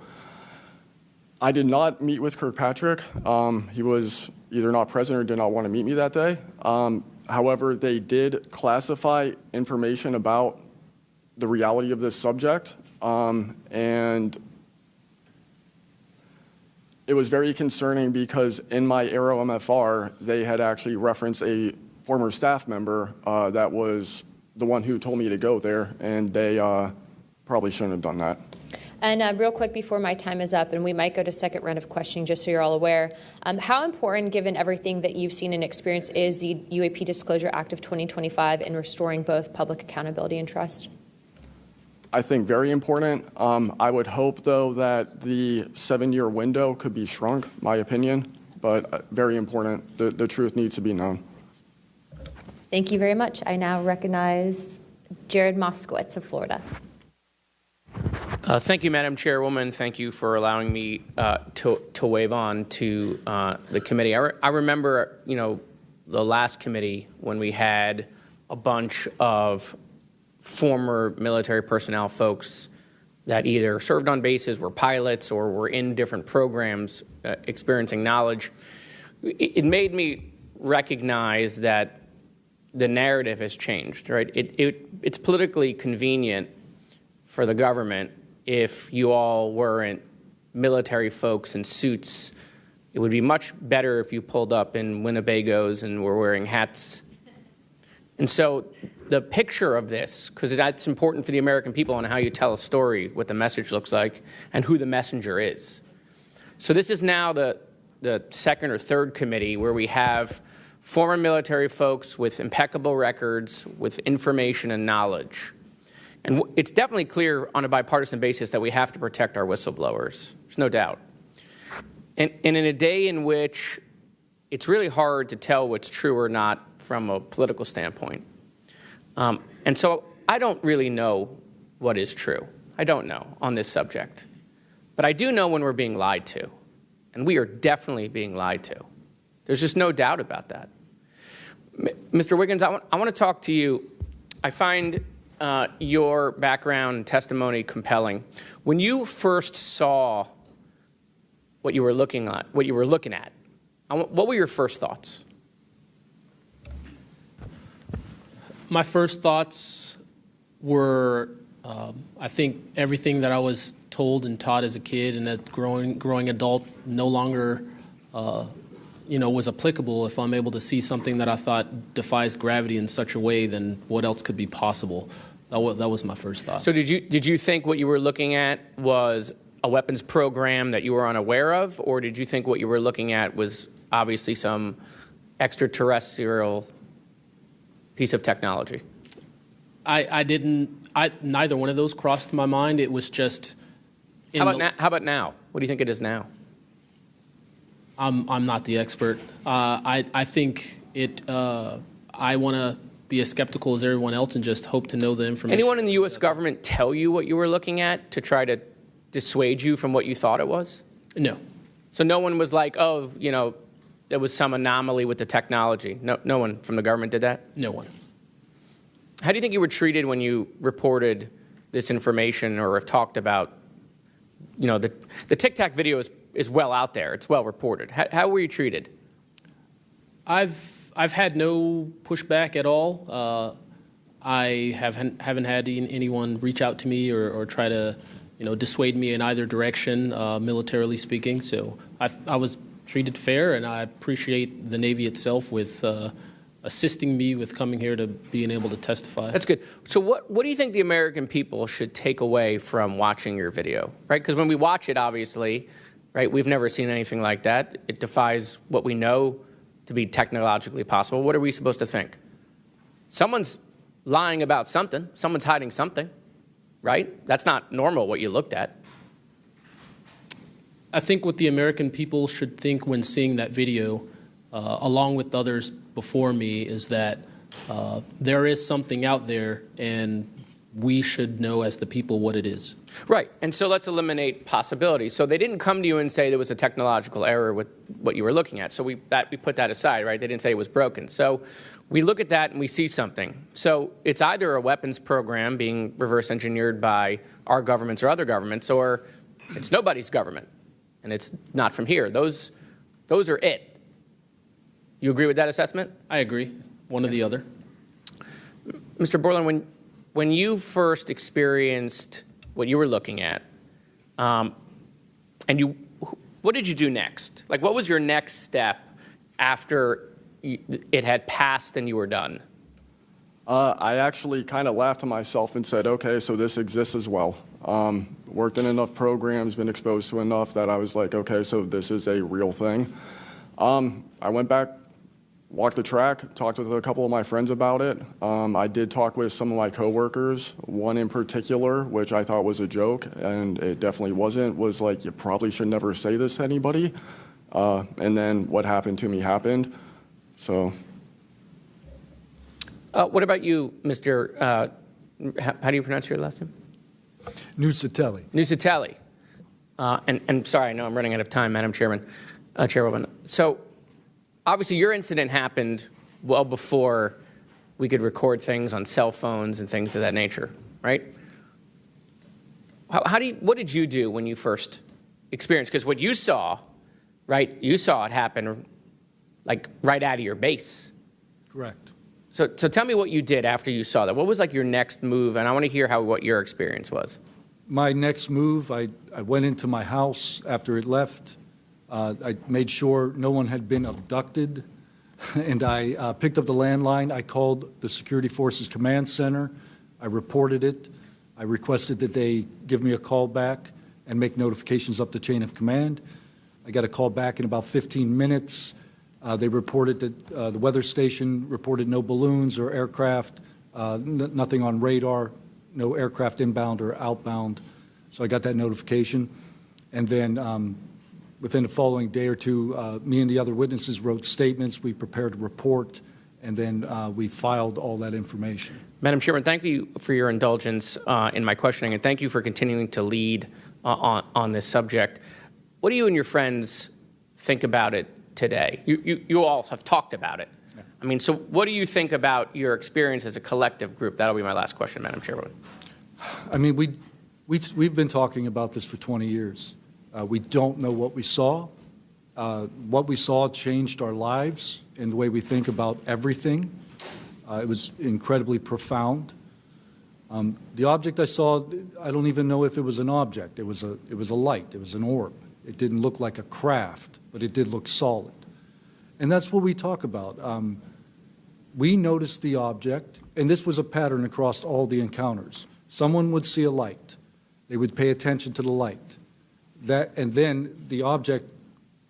I did not meet with Kirkpatrick. He was either not present or did not want to meet me that day. However, they did classify information about the reality of this subject, and it was very concerning because in my Aero MFR, they had actually referenced a former staff member that was the one who told me to go there, and they probably shouldn't have done that. And real quick before my time is up, and we might go to second round of questioning just so you're all aware, how important, given everything that you've seen and experienced, is the UAP Disclosure Act of 2025 in restoring both public accountability and trust? I think very important. I would hope, though, that the 7-year window could be shrunk, my opinion, but very important. The truth needs to be known. Thank you very much. I now recognize Jared Moskowitz of Florida. Thank you, Madam Chairwoman. Thank you for allowing me to wave on to the committee. I remember, the last committee when we had a bunch of former military personnel folks that either served on bases, were pilots, or were in different programs experiencing knowledge. It made me recognize that the narrative has changed, right? It's politically convenient for the government if you all weren't military folks in suits. It would be much better if you pulled up in Winnebagos and were wearing hats. And so the picture of this, because that's important for the American people and how you tell a story, what the message looks like, and who the messenger is. So this is now the second or third committee where we have former military folks with impeccable records, with information and knowledge. And it's definitely clear on a bipartisan basis that we have to protect our whistleblowers. There's no doubt. And in a day in which it's really hard to tell what's true or not from a political standpoint. And so I don't really know what is true. I don't know on this subject. But I do know when we're being lied to. And we are definitely being lied to. There's just no doubt about that. Mr. Wiggins, I want to talk to you. I find your background and testimony compelling. When you first saw what you were looking at, what were your first thoughts? My first thoughts were, I think, everything that I was told and taught as a kid and as growing adult no longer was applicable. If I'm able to see something that I thought defies gravity in such a way, then what else could be possible? That was my first thought. So did you think what you were looking at was a weapons program that you were unaware of, or did you think what you were looking at was obviously some extraterrestrial piece of technology? Neither one of those crossed my mind. It was just. How about now? What do you think it is now? I'm not the expert. I think it. I want to be as skeptical as everyone else and just hope to know the information. Anyone in the U.S. government tell you what you were looking at to try to dissuade you from what you thought it was? No. So no one was like, oh, there was some anomaly with the technology. No one from the government did that? No one. How do you think you were treated when you reported this information or have talked about, the Tic Tac video is well out there. It's well reported. How were you treated? I've had no pushback at all. I haven't had anyone reach out to me or try to, dissuade me in either direction, militarily speaking. So I was treated fair, and I appreciate the Navy itself with assisting me with coming here to being able to testify. That's good. So what do you think the American people should take away from watching your video, right? Because when we watch it, obviously, right, we've never seen anything like that. It defies what we know to be technologically possible. What are we supposed to think? Someone's lying about something. Someone's hiding something, right? That's not normal, what you looked at. I think what the American people should think when seeing that video, along with others before me, is that there is something out there, and we should know as the people what it is. Right, and so let's eliminate possibilities. So they didn't come to you and say there was a technological error with what you were looking at. So we put that aside, right? They didn't say it was broken. So we look at that and we see something. So it's either a weapons program being reverse engineered by our governments or other governments, or it's nobody's government, and it's not from here. Those are it. You agree with that assessment? I agree. One or the other. Mr. Borland, when you first experienced what you were looking at, what did you do next? Like, what was your next step after it had passed and you were done? I actually kind of laughed to myself and said, okay, so this exists as well. Worked in enough programs, been exposed to enough that I was like, okay, so this is a real thing. I went back, walked the track, talked with a couple of my friends about it. I did talk with some of my coworkers, one in particular, which I thought was a joke, and it definitely wasn't, was like, you probably should never say this to anybody. And then what happened to me happened. So. What about you, Mr. How do you pronounce your last name? Nusatelli. Nusatelli. And sorry, I know I'm running out of time, Madam Chairwoman. So obviously your incident happened well before we could record things on cell phones and things of that nature, right? What did you do when you first experienced? Because what you saw, right, you saw it happen like right out of your base. Correct. So tell me what you did after you saw that. What was like your next move? And I want to hear what your experience was. My next move, I went into my house after it left. I made sure no one had been abducted, and I picked up the landline. I called the Security Forces Command Center. I reported it. I requested that they give me a call back and make notifications up the chain of command. I got a call back in about 15 minutes. They reported that the weather station reported no balloons or aircraft, nothing on radar, no aircraft inbound or outbound. So I got that notification. And then within the following day or two, me and the other witnesses wrote statements. We prepared a report, and then we filed all that information. Madam Chairman, thank you for your indulgence in my questioning, and thank you for continuing to lead on this subject. What do you and your friends think about it today? You all have talked about it. Yeah. I mean, so what do you think about your experience as a collective group? That'll be my last question, Madam Chairwoman. I mean, we've been talking about this for 20 years. We don't know what we saw. What we saw changed our lives and the way we think about everything. It was incredibly profound. The object I saw, I don't even know if it was an object. It was a light. It was an orb. It didn't look like a craft, but it did look solid. And that's what we talk about. We noticed the object, and this was a pattern across all the encounters. Someone would see a light. They would pay attention to the light. And then the object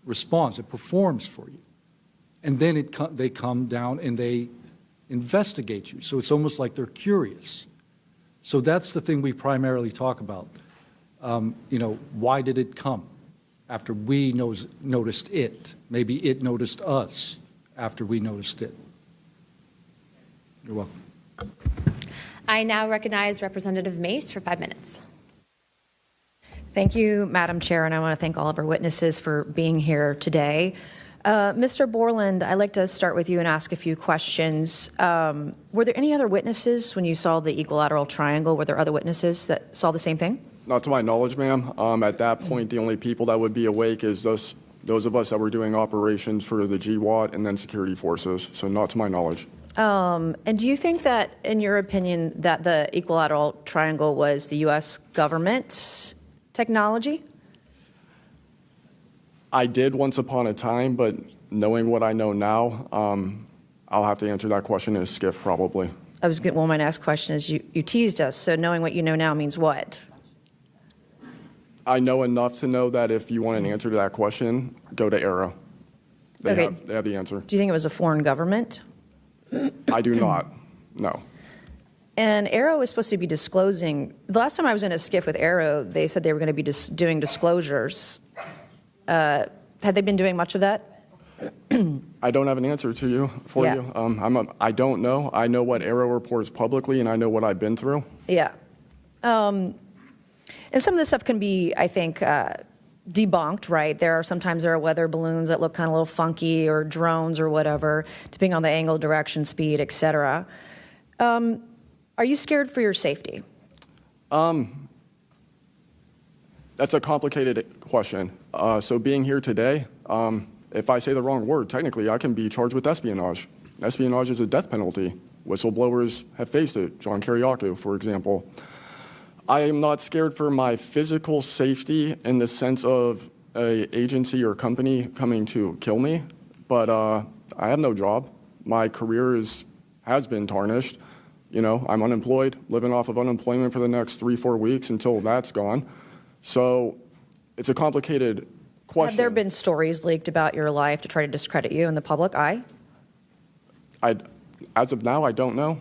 responds. It performs for you. And then they come down and they investigate you. So it's almost like they're curious. So that's the thing we primarily talk about. Why did it come after we noticed it? Maybe it noticed us after we noticed it. You're welcome. I now recognize Representative Mace for 5 minutes. Thank you, Madam Chair, and I want to thank all of our witnesses for being here today. Mr. Borland, I'd like to start with you and ask a few questions. Were there any other witnesses when you saw the equilateral triangle? Were there other witnesses that saw the same thing? Not to my knowledge, ma'am. At that point, the only people that would be awake is those of us that were doing operations for the GWAT and then security forces. So not to my knowledge. And do you think that, in your opinion, that the equilateral triangle was the U.S. government's technology? I did once upon a time, but knowing what I know now, I'll have to answer that question in a skiff probably. Well, my next question is, you teased us, so knowing what you know now means what? I know enough to know that if you want an answer to that question, go to ARROW. They have the answer. Do you think it was a foreign government? I do not, no. And ARROW is supposed to be disclosing. The last time I was in a skiff with ARROW, they said they were going to be doing disclosures. Had they been doing much of that? I don't have an answer to you you. I don't know. I know what ARROW reports publicly, and I know what I've been through. Yeah. And some of this stuff can be, I think, debunked, right? Sometimes there are weather balloons that look kind of a little funky, or drones or whatever, depending on the angle, direction, speed, et cetera. Are you scared for your safety? That's a complicated question. So being here today, if I say the wrong word, technically I can be charged with espionage. Espionage is a death penalty. Whistleblowers have faced it. John Kiriakou, for example. I am not scared for my physical safety in the sense of an agency or company coming to kill me, but I have no job. My career has been tarnished. I'm unemployed, living off of unemployment for the next 3-4 weeks until that's gone. So it's a complicated question. Have there been stories leaked about your life to try to discredit you in the public eye? As of now, I don't know.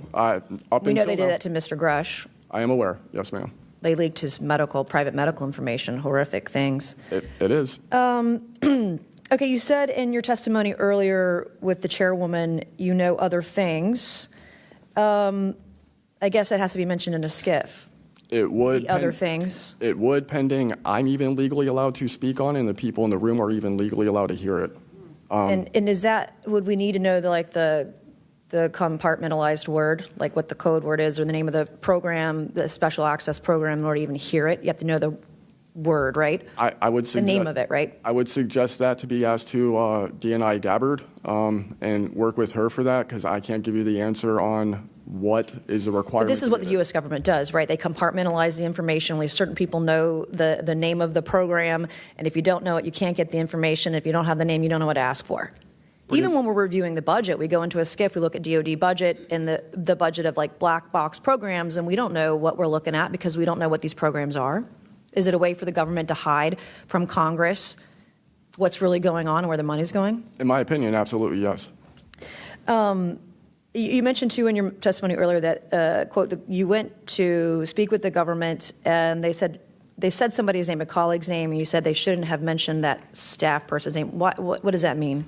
We know they did that to Mr. Grush. I am aware. Yes, ma'am. They leaked his private medical information, horrific things. It is. Okay, you said in your testimony earlier with the chairwoman, you know other things. I guess that has to be mentioned in a skiff. It would. The other things. It would, pending I'm even legally allowed to speak on, and the people in the room are even legally allowed to hear it. And is that, would we need to know the compartmentalized word, like what the code word is, or the name of the program, the special access program, in order to even hear it? You have to know the word, right? I would suggest, the name of it, right? I would suggest that to be asked to DNI Gabbard and work with her for that, because I can't give you the answer on what is the requirement. But this is what the U.S. government does, right? They compartmentalize the information. Only certain people know the name of the program, and if you don't know it, you can't get the information. If you don't have the name, you don't know what to ask for. Even when we're reviewing the budget, we go into a skiff, we look at DOD budget and the budget of like black box programs, and we don't know what we're looking at because we don't know what these programs are. Is it a way for the government to hide from Congress what's really going on and where the money's going? In my opinion, absolutely yes. You mentioned, too, in your testimony earlier that, quote, you went to speak with the government and they said somebody's name, a colleague's name, and you said they shouldn't have mentioned that staff person's name. What does that mean?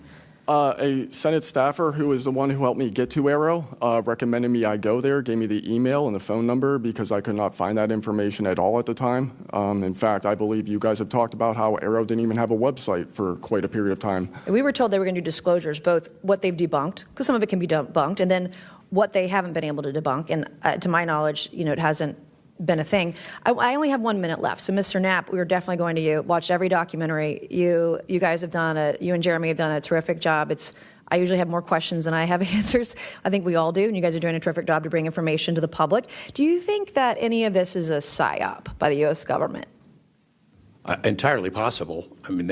A Senate staffer who is the one who helped me get to ARROW recommended me I go there, gave me the email and the phone number because I could not find that information at all at the time. In fact, I believe you guys have talked about how ARROW didn't even have a website for quite a period of time. We were told they were going to do disclosures, both what they've debunked, because some of it can be debunked, and then what they haven't been able to debunk. And to my knowledge, it hasn't been a thing. I only have 1 minute left. So, Mr. Knapp, we are definitely going to watch every documentary. You guys have you and Jeremy have done a terrific job. I usually have more questions than I have answers. I think we all do, and you guys are doing a terrific job to bring information to the public. Do you think that any of this is a psyop by the U.S. government? Entirely possible. I mean,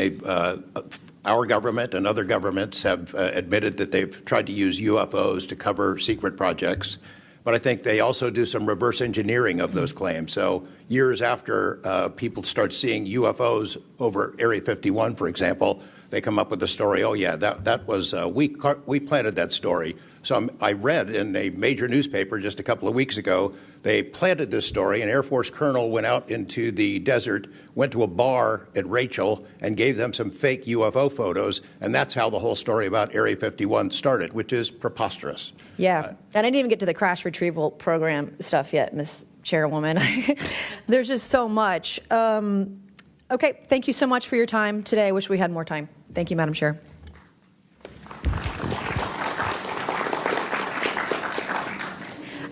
Our government and other governments have admitted that they've tried to use UFOs to cover secret projects. But I think they also do some reverse engineering of those claims. So years after people start seeing UFOs over Area 51, for example, they come up with the story, oh, yeah, that was, we planted that story. So I read in a major newspaper just a couple of weeks ago, they planted this story. An Air Force colonel went out into the desert, went to a bar at Rachel, and gave them some fake UFO photos. And that's how the whole story about Area 51 started, which is preposterous. Yeah. And I didn't even get to the crash retrieval program stuff yet, Ms. Chairwoman. There's just so much. Okay. Thank you so much for your time today. I wish we had more time. Thank you, Madam Chair.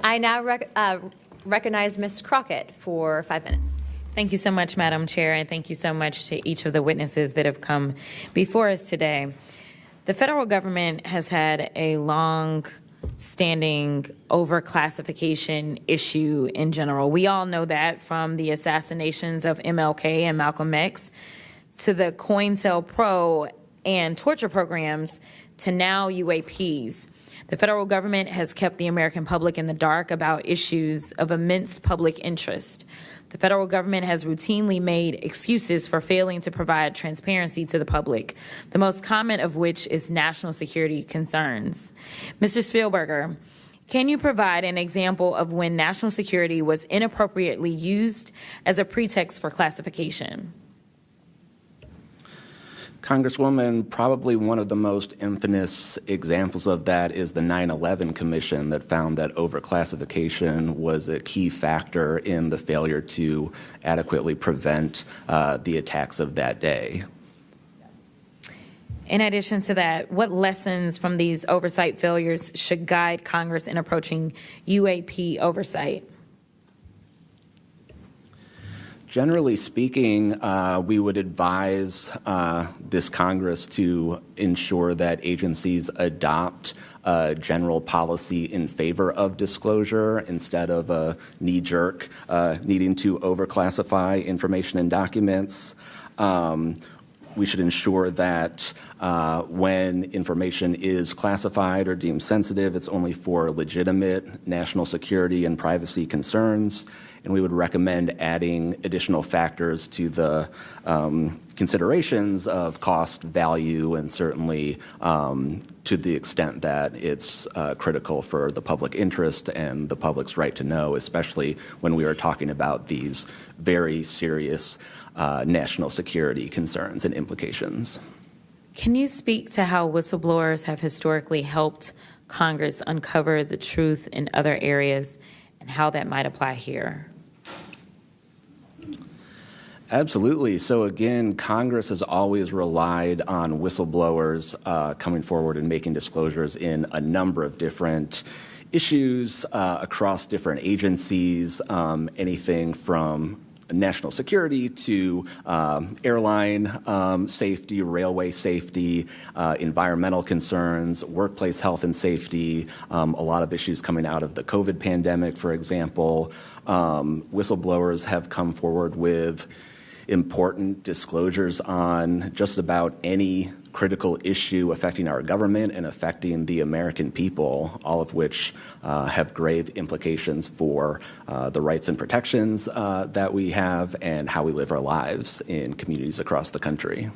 I now recognize Ms. Crockett for 5 minutes. Thank you so much, Madam Chair, and thank you so much to each of the witnesses that have come before us today. The federal government has had a long-standing overclassification issue in general. We all know that, from the assassinations of MLK and Malcolm X to the COINTELPRO and torture programs to now UAPs. The federal government has kept the American public in the dark about issues of immense public interest. The federal government has routinely made excuses for failing to provide transparency to the public, the most common of which is national security concerns. Mr. Spielberger, can you provide an example of when national security was inappropriately used as a pretext for classification? Congresswoman, probably one of the most infamous examples of that is the 9/11 Commission that found that overclassification was a key factor in the failure to adequately prevent the attacks of that day. In addition to that, what lessons from these oversight failures should guide Congress in approaching UAP oversight? Generally speaking, we would advise this Congress to ensure that agencies adopt a general policy in favor of disclosure instead of a knee-jerk needing to overclassify information and documents. We should ensure that when information is classified or deemed sensitive, it's only for legitimate national security and privacy concerns. And we would recommend adding additional factors to the considerations of cost, value, and certainly to the extent that it's critical for the public interest and the public's right to know, especially when we are talking about these very serious national security concerns and implications. Can you speak to how whistleblowers have historically helped Congress uncover the truth in other areas and how that might apply here? Absolutely. So again, Congress has always relied on whistleblowers coming forward and making disclosures in a number of different issues across different agencies, anything from national security to airline safety, railway safety, environmental concerns, workplace health and safety, a lot of issues coming out of the COVID pandemic, for example. Whistleblowers have come forward with important disclosures on just about any critical issue affecting our government and affecting the American people, all of which have grave implications for the rights and protections that we have and how we live our lives in communities across the country.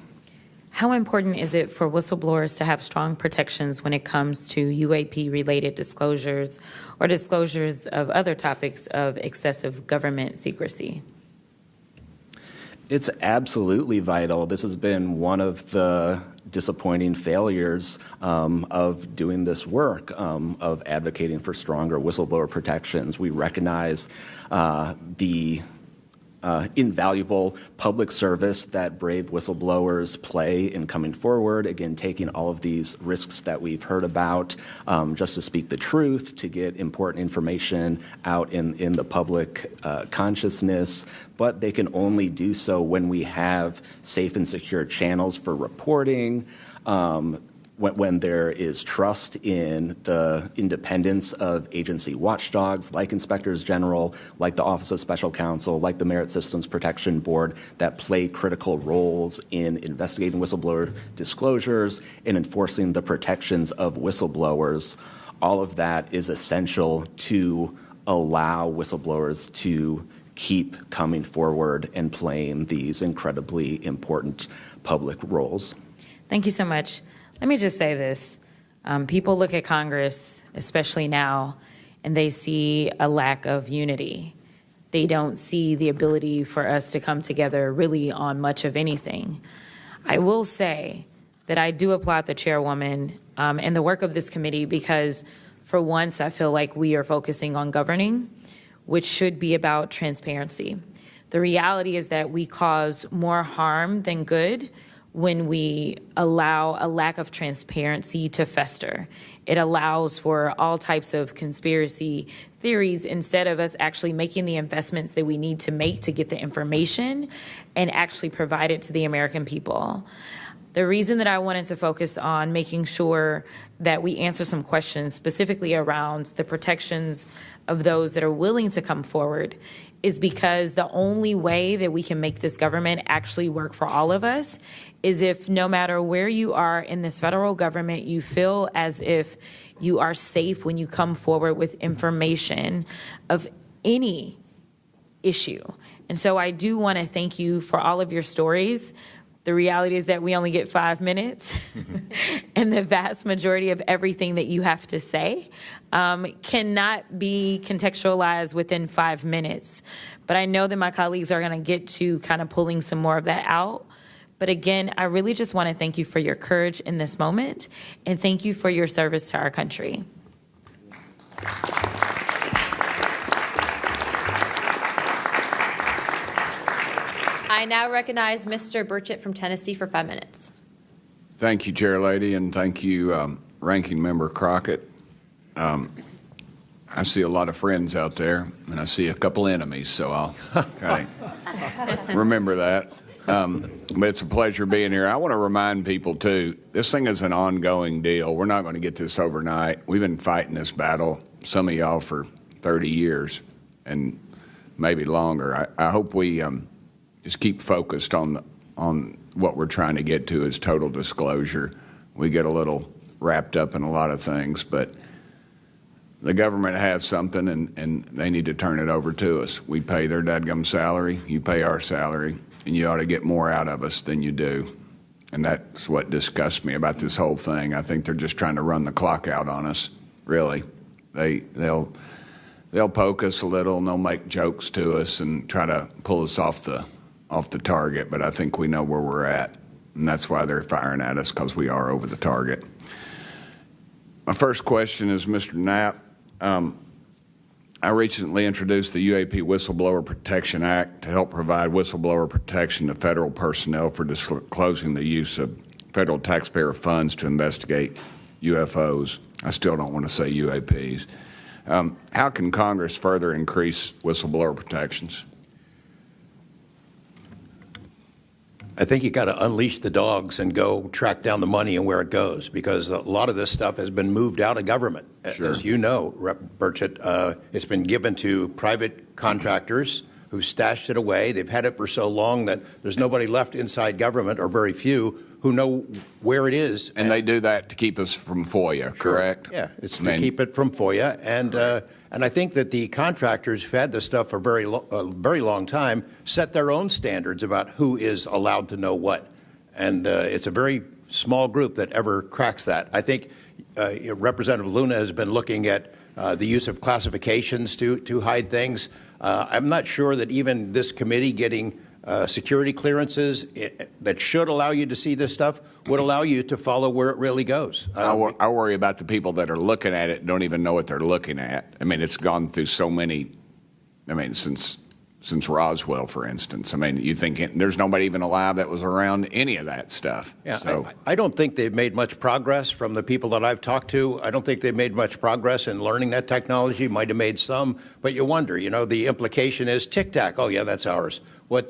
How important is it for whistleblowers to have strong protections when it comes to UAP-related disclosures or disclosures of other topics of excessive government secrecy? It's absolutely vital. This has been one of the disappointing failures of doing this work, of advocating for stronger whistleblower protections. We recognize the invaluable public service that brave whistleblowers play in coming forward, again, taking all of these risks that we've heard about just to speak the truth, to get important information out in the public consciousness, but they can only do so when we have safe and secure channels for reporting, when there is trust in the independence of agency watchdogs like inspectors general, like the Office of Special Counsel, like the Merit Systems Protection Board that play critical roles in investigating whistleblower disclosures and enforcing the protections of whistleblowers. All of that is essential to allow whistleblowers to keep coming forward and playing these incredibly important public roles. Thank you so much. Let me just say this. People look at Congress, especially now, and they see a lack of unity. They don't see the ability for us to come together really on much of anything. I will say that I do applaud the chairwoman and the work of this committee because for once I feel like we are focusing on governing, which should be about transparency. The reality is that we cause more harm than good when we allow a lack of transparency to fester. It allows for all types of conspiracy theories instead of us actually making the investments that we need to make to get the information and actually provide it to the American people. The reason that I wanted to focus on making sure that we answer some questions specifically around the protections of those that are willing to come forward is because the only way that we can make this government actually work for all of us is if no matter where you are in this federal government, you feel as if you are safe when you come forward with information of any issue. And so I do want to thank you for all of your stories. The reality is that we only get 5 minutes, and the vast majority of everything that you have to say cannot be contextualized within 5 minutes. But I know that my colleagues are going to get to kind of pulling some more of that out. But again, I really just want to thank you for your courage in this moment, and thank you for your service to our country. I now recognize Mr. Burchett from Tennessee for 5 minutes. Thank you, Chair Lady, and thank you, Ranking Member Crockett. I see a lot of friends out there, and I see a couple enemies, so I'll kind of remember that. But it's a pleasure being here. I want to remind people, too, this thing is an ongoing deal. We're not going to get this overnight. We've been fighting this battle, some of y'all, for 30 years and maybe longer. I hope we just keep focused on what we're trying to get to is total disclosure. We get a little wrapped up in a lot of things, but the government has something, and they need to turn it over to us. We pay their dadgum salary, you pay our salary, and you ought to get more out of us than you do. And that's what disgusts me about this whole thing. I think they're just trying to run the clock out on us, really. They'll poke us a little, and they'll make jokes to us and try to pull us off the target, but I think we know where we're at, and that's why they're firing at us, because we are over the target. My first question is, Mr. Knapp, I recently introduced the UAP Whistleblower Protection Act to help provide whistleblower protection to federal personnel for disclosing the use of federal taxpayer funds to investigate UFOs. I still don't want to say UAPs. How can Congress further increase whistleblower protections? I think you got to unleash the dogs and go track down the money and where it goes, because a lot of this stuff has been moved out of government. Sure. As you know, Rep. Burchett, it's been given to private contractors who stashed it away. They've had it for so long that there's nobody left inside government, or very few, who know where it is. And they do that to keep us from FOIA, correct? Yeah, it's to keep it from FOIA. And I think that the contractors who've had this stuff for a very long time set their own standards about who is allowed to know what. And it's a very small group that ever cracks that. I think Representative Luna has been looking at the use of classifications to hide things. I'm not sure that even this committee getting security clearances that should allow you to see this stuff would allow you to follow where it really goes. I worry about the people that are looking at it and don't even know what they're looking at. I mean, it's gone through so many, since Roswell, for instance. I mean, you think there's nobody even alive that was around any of that stuff. Yeah, so I don't think they've made much progress from the people that I've talked to. I don't think they've made much progress in learning that technology. Might have made some, but you wonder, the implication is tic-tac. Oh, yeah, that's ours. What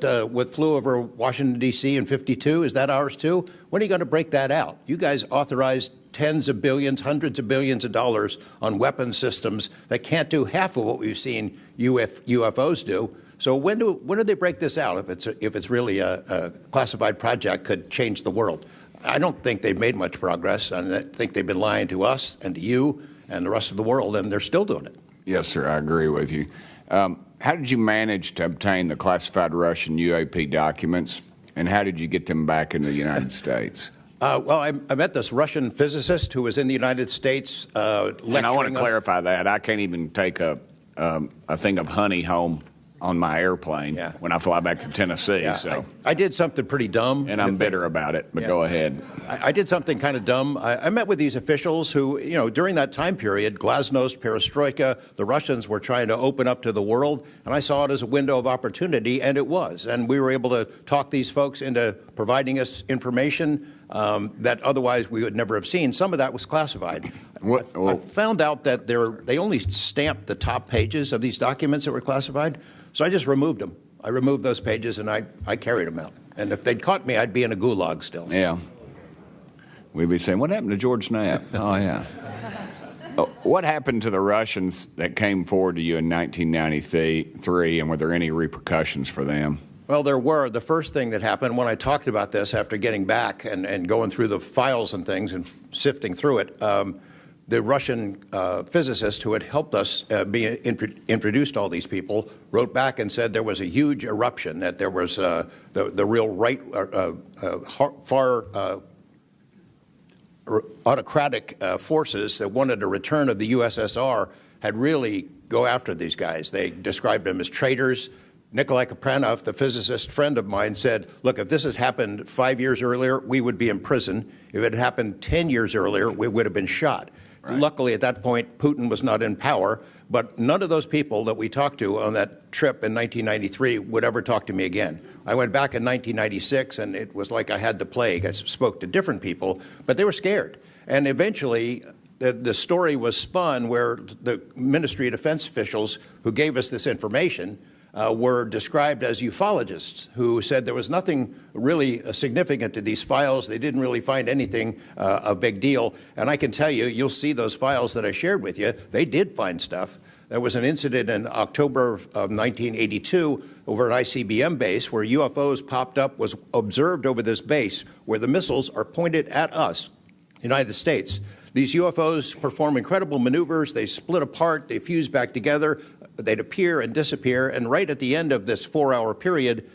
flew over Washington, D.C. in '52, is that ours too? When are you going to break that out? You guys authorized tens of billions, hundreds of billions of dollars on weapon systems that can't do half of what we've seen UFOs do. So when do they break this out if it's really a classified project could change the world? I don't think they've made much progress, and I think they've been lying to us and to you and the rest of the world, and they're still doing it. Yes, sir, I agree with you. How did you manage to obtain the classified Russian UAP documents, and how did you get them back in the United States? Well, I met this Russian physicist who was in the United States lecturing. And I want to clarify that. I can't even take a thing of honey home on my airplane when I fly back to Tennessee. Yeah, so I did something pretty dumb. And I'm bitter about it, but go ahead. I did something kind of dumb. I met with these officials who, during that time period, glasnost, perestroika, the Russians were trying to open up to the world, and I saw it as a window of opportunity, and it was. And we were able to talk these folks into providing us information that otherwise we would never have seen. Some of that was classified. I found out that they only stamped the top pages of these documents that were classified, so I just removed them. I removed those pages, and I carried them out. And if they'd caught me, I'd be in a gulag still. Yeah. We'd be saying, what happened to George Knapp? Oh, yeah. What happened to the Russians that came forward to you in 1993, and were there any repercussions for them? Well, there were. The first thing that happened when I talked about this after getting back and going through the files and things and sifting through it, the Russian physicist who had helped us introduced all these people wrote back and said there was a huge eruption, that there was the real right, far autocratic forces that wanted a return of the USSR had really go after these guys. They described them as traitors. Nikolai Kapranov, the physicist friend of mine, said, look, if this had happened 5 years earlier, we would be in prison. If it had happened 10 years earlier, we would have been shot. Right. Luckily, at that point, Putin was not in power, but none of those people that we talked to on that trip in 1993 would ever talk to me again. I went back in 1996, and it was like I had the plague. I spoke to different people, but they were scared. And eventually, the story was spun where the Ministry of Defense officials who gave us this information were described as ufologists who said there was nothing really significant to these files. They didn't really find anything a big deal. And I can tell you, you'll see those files that I shared with you, they did find stuff. There was an incident in October of 1982 over an ICBM base where UFOs popped up, was observed over this base where the missiles are pointed at us, United States. These UFOs perform incredible maneuvers. They split apart. They fuse back together. They'd appear and disappear. And right at the end of this 4-hour period,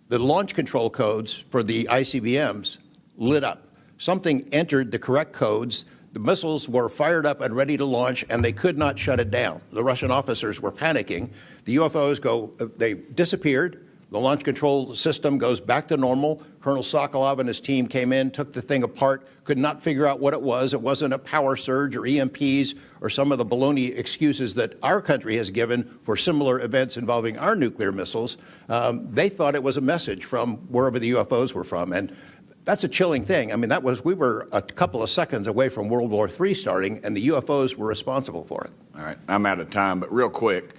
the launch control codes for the ICBMs lit up. Something entered the correct codes. The missiles were fired up and ready to launch, and they could not shut it down. The Russian officers were panicking. The UFOs they disappeared. The launch control system goes back to normal. Colonel Sokolov and his team came in, took the thing apart, could not figure out what it was. It wasn't a power surge or EMPs or some of the baloney excuses that our country has given for similar events involving our nuclear missiles. They thought it was a message from wherever the UFOs were from. And that's a chilling thing. I mean, we were a couple of seconds away from World War III starting, and the UFOs were responsible for it. All right, I'm out of time, but real quick,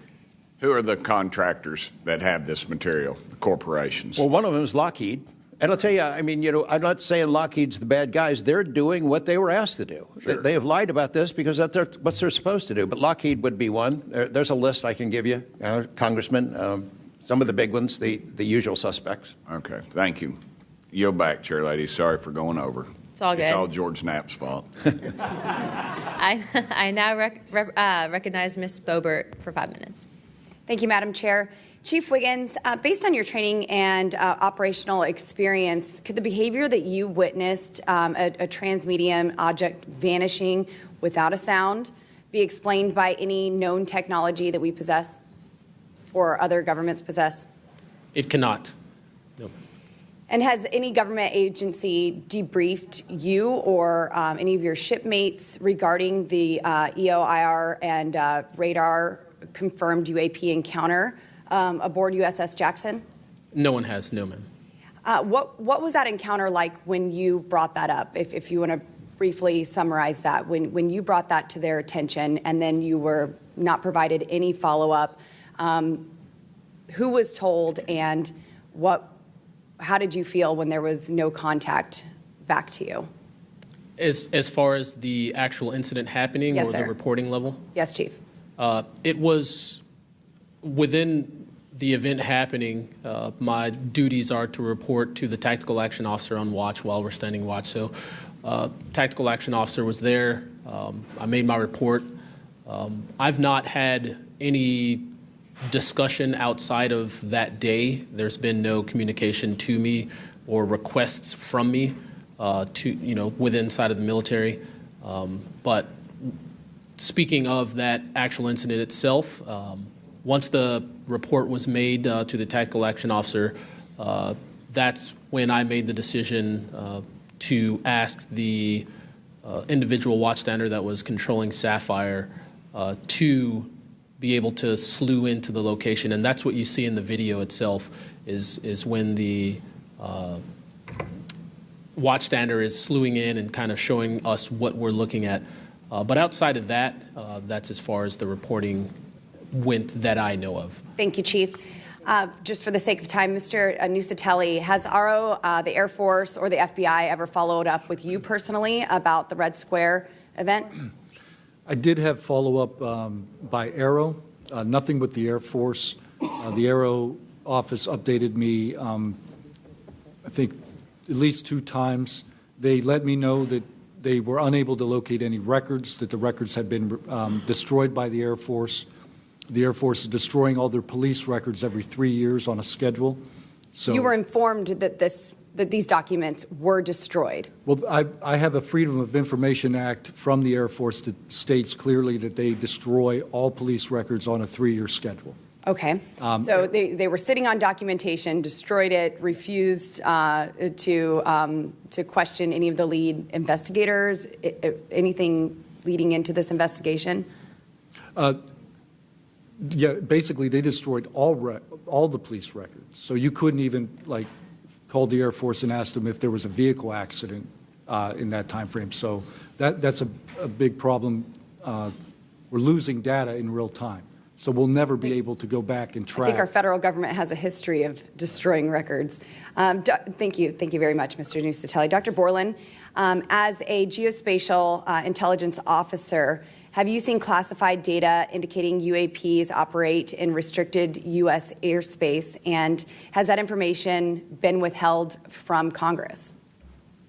who are the contractors that have this material, the corporations? Well, one of them is Lockheed. And I'll tell you, I mean, I'm not saying Lockheed's the bad guys. They're doing what they were asked to do. Sure. They have lied about this because that's what they're supposed to do. But Lockheed would be one. There's a list I can give you, Congressman. Some of the big ones, the usual suspects. Okay, thank you. Yield back, Chair Lady. Sorry for going over. It's all good. It's all George Knapp's fault. I now recognize Ms. Boebert for 5 minutes. Thank you, Madam Chair. Chief Wiggins, based on your training and operational experience, could the behavior that you witnessed, a transmedium object vanishing without a sound, be explained by any known technology that we possess or other governments possess? It cannot. No. And has any government agency debriefed you or any of your shipmates regarding the EOIR and radar confirmed UAP encounter aboard USS Jackson? No one has, no, ma'am. What was that encounter like when you brought that up? If you want to briefly summarize that, when you brought that to their attention and then you were not provided any follow-up, who was told and how did you feel when there was no contact back to you? As far as the actual incident happening Yes, or sir. the reporting level? Yes, Chief. It was within the event happening. My duties are to report to the tactical action officer on watch while we're standing watch. So tactical action officer was there. I made my report. I've not had any discussion outside of that day. There's been no communication to me or requests from me within side of the military. But speaking of that actual incident itself, once the report was made to the tactical action officer, that's when I made the decision to ask the individual watchstander that was controlling Sapphire to be able to slew into the location. And that's what you see in the video itself is when the watchstander is slewing in and kind of showing us what we're looking at. But outside of that, that's as far as the reporting went that I know of. Thank you, Chief. Just for the sake of time, Mr. Nusatelli, has ARO, the Air Force, or the FBI ever followed up with you personally about the Red Square event? I did have follow-up by Aero, nothing with the Air Force. The Aero office updated me, I think, at least 2 times. They let me know that they were unable to locate any records, that the records had been destroyed by the Air Force. The Air Force is destroying all their police records every 3 years on a schedule. So You were informed that these documents were destroyed. Well, I have a Freedom of Information Act from the Air Force that states clearly that they destroy all police records on a 3-year schedule. Okay. So they were sitting on documentation, destroyed it, refused to question any of the lead investigators, anything leading into this investigation? Yeah, basically they destroyed all the police records. So you couldn't even call the Air Force and ask them if there was a vehicle accident in that time frame. So that's a big problem. We're losing data in real time. So we'll never be able to go back and track. I think our federal government has a history of destroying records. Thank you. Thank you very much, Mr. Nusatelli. Dr. Borland, as a geospatial intelligence officer, have you seen classified data indicating UAPs operate in restricted U.S. airspace? And has that information been withheld from Congress?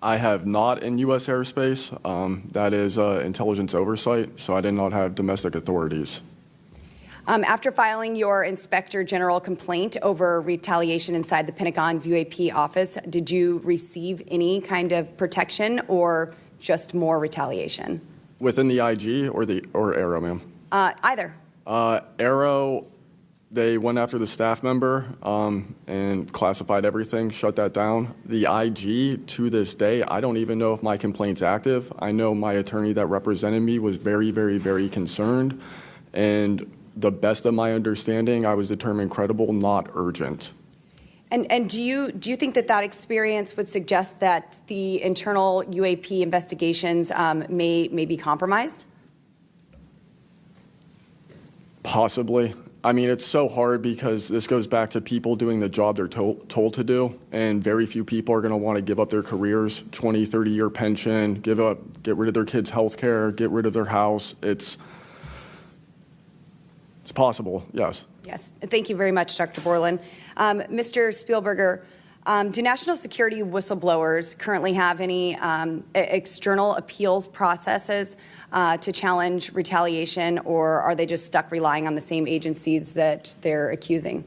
I have not in U.S. airspace. That is intelligence oversight, so I did not have domestic authorities. After filing your Inspector General complaint over retaliation inside the Pentagon's UAP office, did you receive any kind of protection or just more retaliation? Within the IG or Aero, ma'am? Either. Aero, they went after the staff member and classified everything, shut that down. The IG, to this day, I don't even know if my complaint's active. I know my attorney that represented me was very, very, very concerned. And the best of my understanding, I was determined credible, not urgent. And do you think that experience would suggest that the internal UAP investigations may be compromised? Possibly. I mean, it's so hard because this goes back to people doing the job they're told to do, and very few people are going to want to give up their careers, 20, 30-year pension, get rid of their kids' health care, get rid of their house. It's possible, yes. Yes. Thank you very much, Dr. Borland. Mr. Spielberger, do national security whistleblowers currently have any external appeals processes to challenge retaliation, or are they just stuck relying on the same agencies that they're accusing?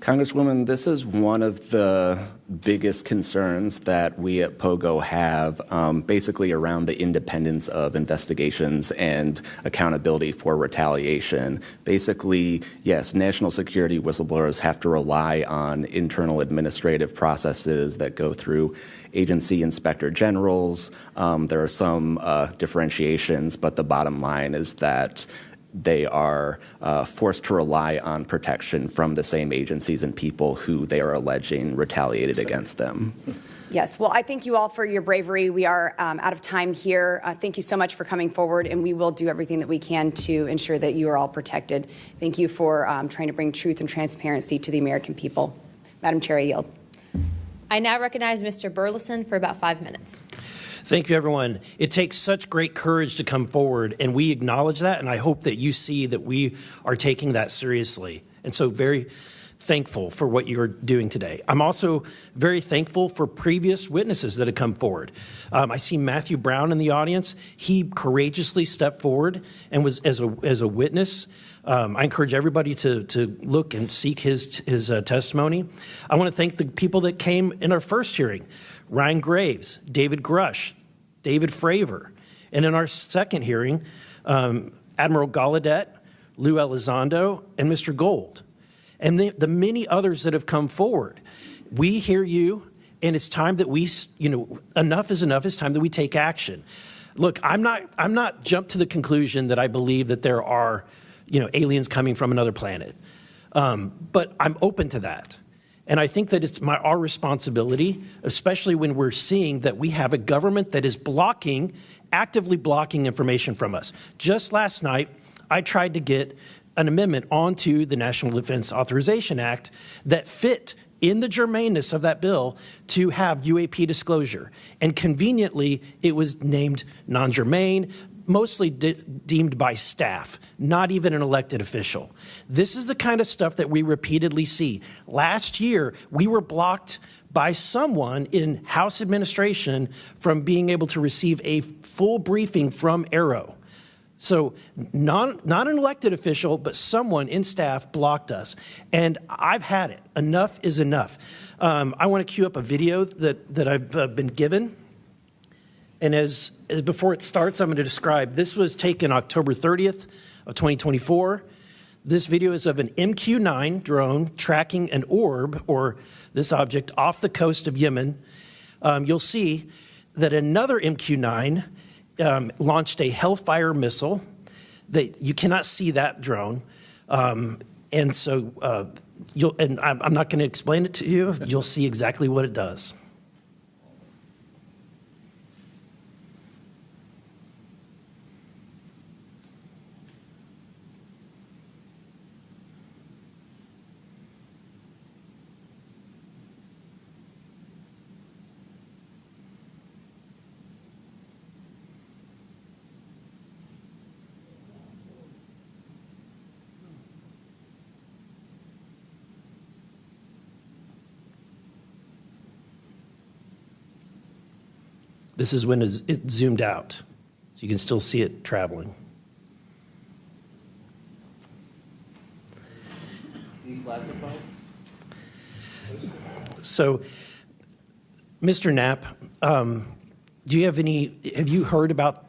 Congresswoman, this is one of the biggest concerns that we at POGO have, basically around the independence of investigations and accountability for retaliation. Basically, yes, national security whistleblowers have to rely on internal administrative processes that go through agency inspector generals. There are some differentiations, but the bottom line is that they are forced to rely on protection from the same agencies and people who they are alleging retaliated against them. Yes. Well, I thank you all for your bravery. We are out of time here. Thank you so much for coming forward, and we will do everything that we can to ensure that you are all protected. Thank you for trying to bring truth and transparency to the American people. Madam Chair, I yield. I now recognize Mr. Burleson for about 5 minutes. Thank you, everyone. It takes such great courage to come forward, and we acknowledge that, and I hope that you see that we are taking that seriously. And so very thankful for what you're doing today. I'm also very thankful for previous witnesses that have come forward. I see Matthew Brown in the audience. He courageously stepped forward and was as a witness. I encourage everybody to look and seek his testimony. I want to thank the people that came in our first hearing: Ryan Graves, David Grush, David Fravor, and in our second hearing, Admiral Gallaudet, Lou Elizondo, and Mr. Gold, and the many others that have come forward. We hear you, and it's time that we, enough is enough. It's time that we take action. Look, I'm not jumped to the conclusion that I believe that there are, aliens coming from another planet, but I'm open to that. And I think that it's our responsibility, especially when we're seeing that we have a government that is actively blocking information from us. Just last night, I tried to get an amendment onto the National Defense Authorization Act that fit in the germaneness of that bill to have UAP disclosure. And conveniently, it was named non-germane, mostly deemed by staff, not even an elected official. This is the kind of stuff that we repeatedly see. Last year, we were blocked by someone in House administration from being able to receive a full briefing from Arrow. So not an elected official, but someone in staff blocked us. And I've had it. Enough is enough. I want to cue up a video that I've been given. And as before it starts, I'm going to describe. This was taken October 30th of 2024. This video is of an MQ-9 drone tracking an orb, or this object, off the coast of Yemen. You'll see that another MQ-9 launched a Hellfire missile. You cannot see that drone. And so I'm not going to explain it to you. You'll see exactly what it does. This is when it zoomed out, so you can still see it traveling. Declassified? So, Mr. Knapp, have you heard about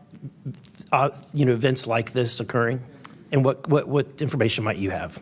events like this occurring? And what information might you have?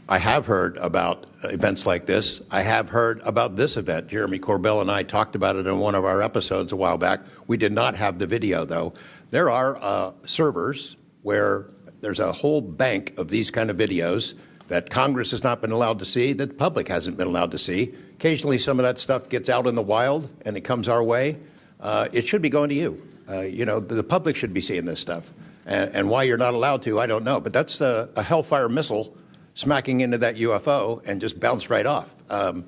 I have heard about events like this. I have heard about this event. Jeremy Corbell and I talked about it in one of our episodes a while back. We did not have the video, though. There are servers where there's a whole bank of these kind of videos that Congress has not been allowed to see, that the public hasn't been allowed to see. Occasionally, some of that stuff gets out in the wild, and it comes our way. It should be going to you. The public should be seeing this stuff. And why you're not allowed to, I don't know. But that's a Hellfire missile smacking into that UFO and just bounced right off. And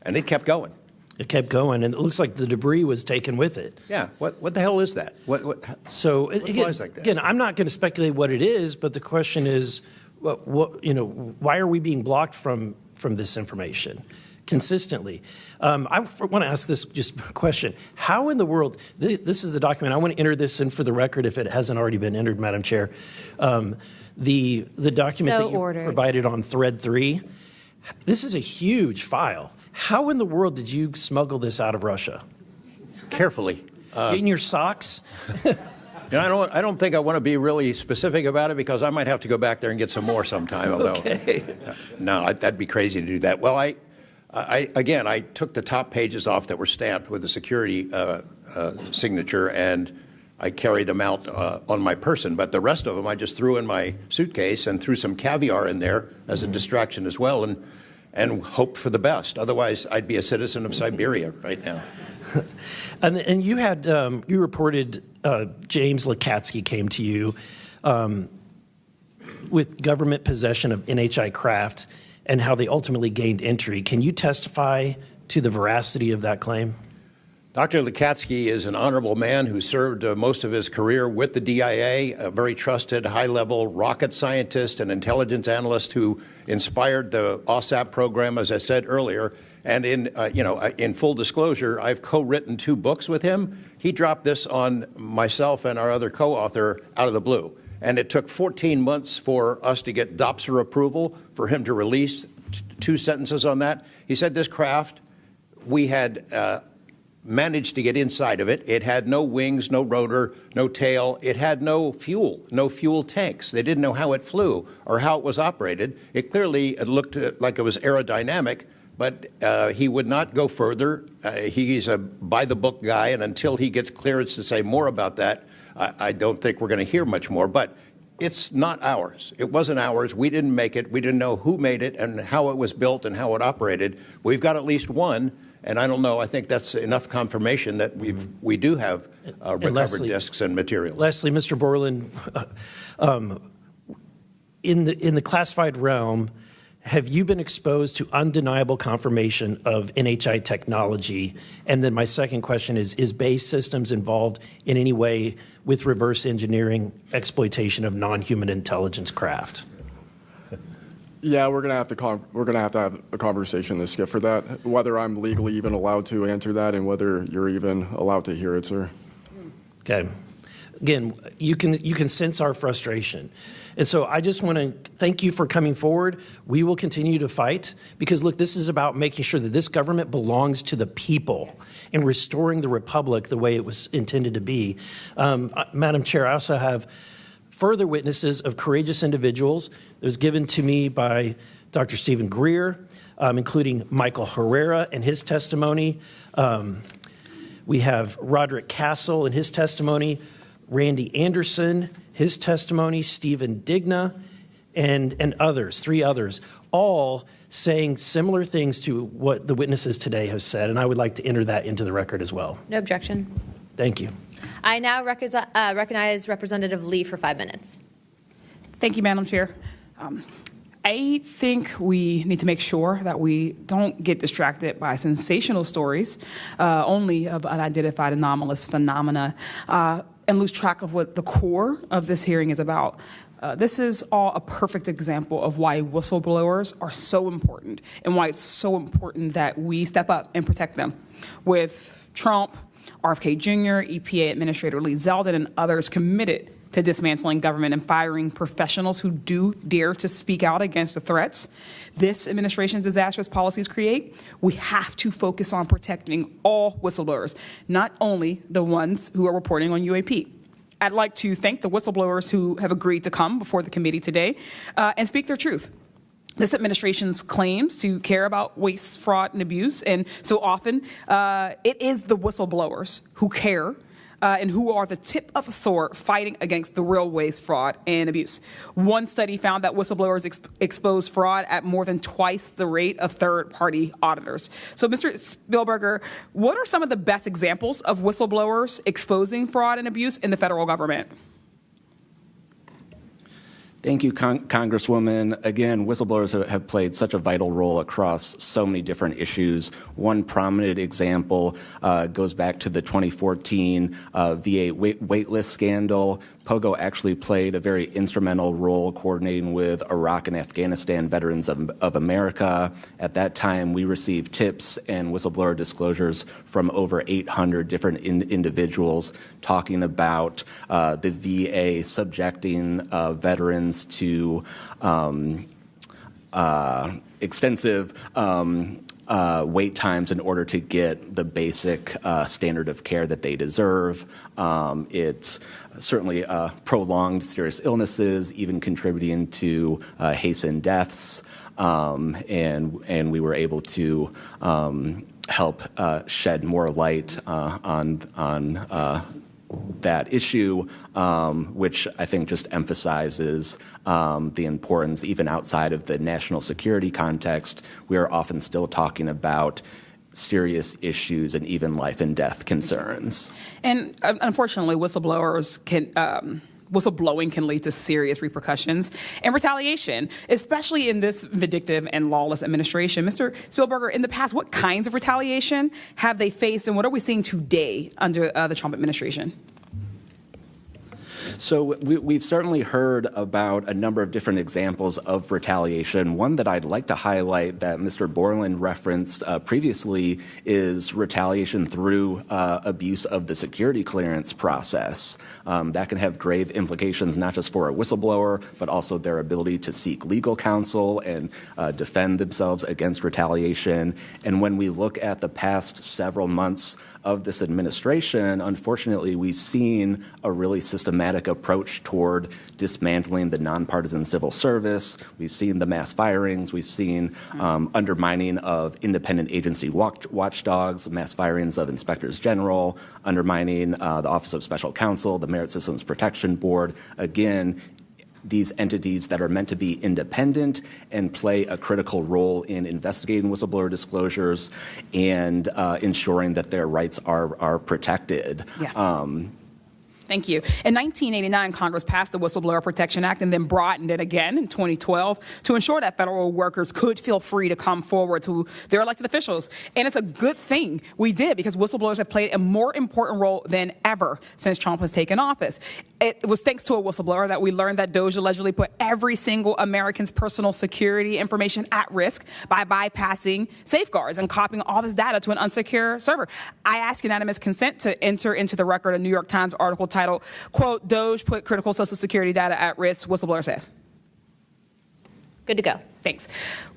it kept going. It kept going, and it looks like the debris was taken with it. Yeah. What the hell is that? What flies like that? Again, I'm not going to speculate what it is, but the question is, why are we being blocked from this information consistently? I want to ask this just question. How in the world, this is the document. I want to enter this in for the record if it hasn't already been entered, Madam Chair. The document that you provided on thread 3, this is a huge file. How in the world did you smuggle this out of Russia? Carefully. In your socks? I don't think I want to be really specific about it because I might have to go back there and get some more sometime. Okay. No, that'd be crazy to do that. Well, I took the top pages off that were stamped with the security signature, and I carried them out on my person. But the rest of them I just threw in my suitcase and threw some caviar in there as a distraction as well, and hoped for the best. Otherwise, I'd be a citizen of Siberia right now. And you had you reported James Lakatsky came to you with government possession of NHI craft and how they ultimately gained entry. Can you testify to the veracity of that claim? Dr. Lukatsky is an honorable man who served most of his career with the DIA, a very trusted, high-level rocket scientist and intelligence analyst who inspired the OSAP program, as I said earlier. And in full disclosure, I've co-written 2 books with him. He dropped this on myself and our other co-author out of the blue. And it took 14 months for us to get DOPSR approval for him to release 2 sentences on that. He said this craft, we had managed to get inside of it. It had no wings, no rotor, no tail. It had no fuel tanks. They didn't know how it flew or how it was operated. It clearly looked like it was aerodynamic, but he would not go further. He's a by-the-book guy, and until he gets clearance to say more about that, I don't think we're going to hear much more. But it's not ours. It wasn't ours. We didn't make it. We didn't know who made it and how it was built and how it operated. We've got at least one. And I don't know. I think that's enough confirmation that we do have recovered discs and materials. Lastly, Mr. Borland, in the classified realm, have you been exposed to undeniable confirmation of NHI technology? And then my second question is Base Systems involved in any way with reverse engineering exploitation of non-human intelligence craft? Yeah, we're gonna have to have a conversation this Skip for that. Whether I'm legally even allowed to answer that, and whether you're even allowed to hear it, sir. Okay. Again, you can sense our frustration, and so I just want to thank you for coming forward. We will continue to fight because look, this is about making sure that this government belongs to the people and restoring the republic the way it was intended to be. Madam Chair, I also have further witnesses of courageous individuals. It was given to me by Dr. Stephen Greer, including Michael Herrera and his testimony. We have Roderick Castle and his testimony, Randy Anderson, his testimony, Stephen Digna, and others, 3 others, all saying similar things to what the witnesses today have said, and I would like to enter that into the record as well. No objection. Thank you. I now recognize Representative Lee for 5 minutes. Thank you, Madam Chair. I think we need to make sure that we don't get distracted by sensational stories only of unidentified anomalous phenomena and lose track of what the core of this hearing is about. This is all a perfect example of why whistleblowers are so important and why it's so important that we step up and protect them. With Trump, RFK Jr., EPA Administrator Lee Zeldin, and others committed to dismantling government and firing professionals who do dare to speak out against the threats this administration's disastrous policies create, we have to focus on protecting all whistleblowers, not only the ones who are reporting on UAP. I'd like to thank the whistleblowers who have agreed to come before the committee today and speak their truth. This administration's claims to care about waste, fraud, and abuse, and so often it is the whistleblowers who care and who are the tip of the sword fighting against the real waste, fraud, and abuse. One study found that whistleblowers expose fraud at more than twice the rate of third-party auditors. So, Mr. Spielberger, what are some of the best examples of whistleblowers exposing fraud and abuse in the federal government? Thank you, Congresswoman. Again, whistleblowers have played such a vital role across so many different issues. One prominent example goes back to the 2014 VA waitlist scandal. Pogo actually played a very instrumental role coordinating with Iraq and Afghanistan Veterans of America. At that time, we received tips and whistleblower disclosures from over 800 different individuals talking about the VA subjecting veterans to extensive wait times in order to get the basic standard of care that they deserve. It's certainly prolonged serious illnesses, even contributing to hastened deaths, and we were able to help shed more light on that issue, which I think just emphasizes the importance, even outside of the national security context. We are often still talking about serious issues and even life and death concerns. And unfortunately, whistleblowers can whistleblowing can lead to serious repercussions and retaliation, especially in this vindictive and lawless administration. Mr. Spielberger, in the past, what kinds of retaliation have they faced, and what are we seeing today under the Trump administration? So we've certainly heard about a number of different examples of retaliation. One that I'd like to highlight that Mr. Borland referenced previously is retaliation through abuse of the security clearance process. That can have grave implications not just for a whistleblower, but also their ability to seek legal counsel and defend themselves against retaliation. And when we look at the past several months of this administration, unfortunately, we've seen a really systematic approach toward dismantling the nonpartisan civil service. We've seen the mass firings. We've seen undermining of independent agency watchdogs, mass firings of inspectors general, undermining the Office of Special Counsel, the Merit Systems Protection Board. Again, these entities that are meant to be independent and play a critical role in investigating whistleblower disclosures and ensuring that their rights are protected. Yeah. Thank you. In 1989, Congress passed the Whistleblower Protection Act and then broadened it again in 2012 to ensure that federal workers could feel free to come forward to their elected officials. And it's a good thing we did, because whistleblowers have played a more important role than ever since Trump has taken office. It was thanks to a whistleblower that we learned that DOJ allegedly put every single American's personal security information at risk by bypassing safeguards and copying all this data to an unsecure server. I ask unanimous consent to enter into the record a New York Times article titled, quote, "DOJ put critical Social Security data at risk," whistleblower says. Good to go. Thanks.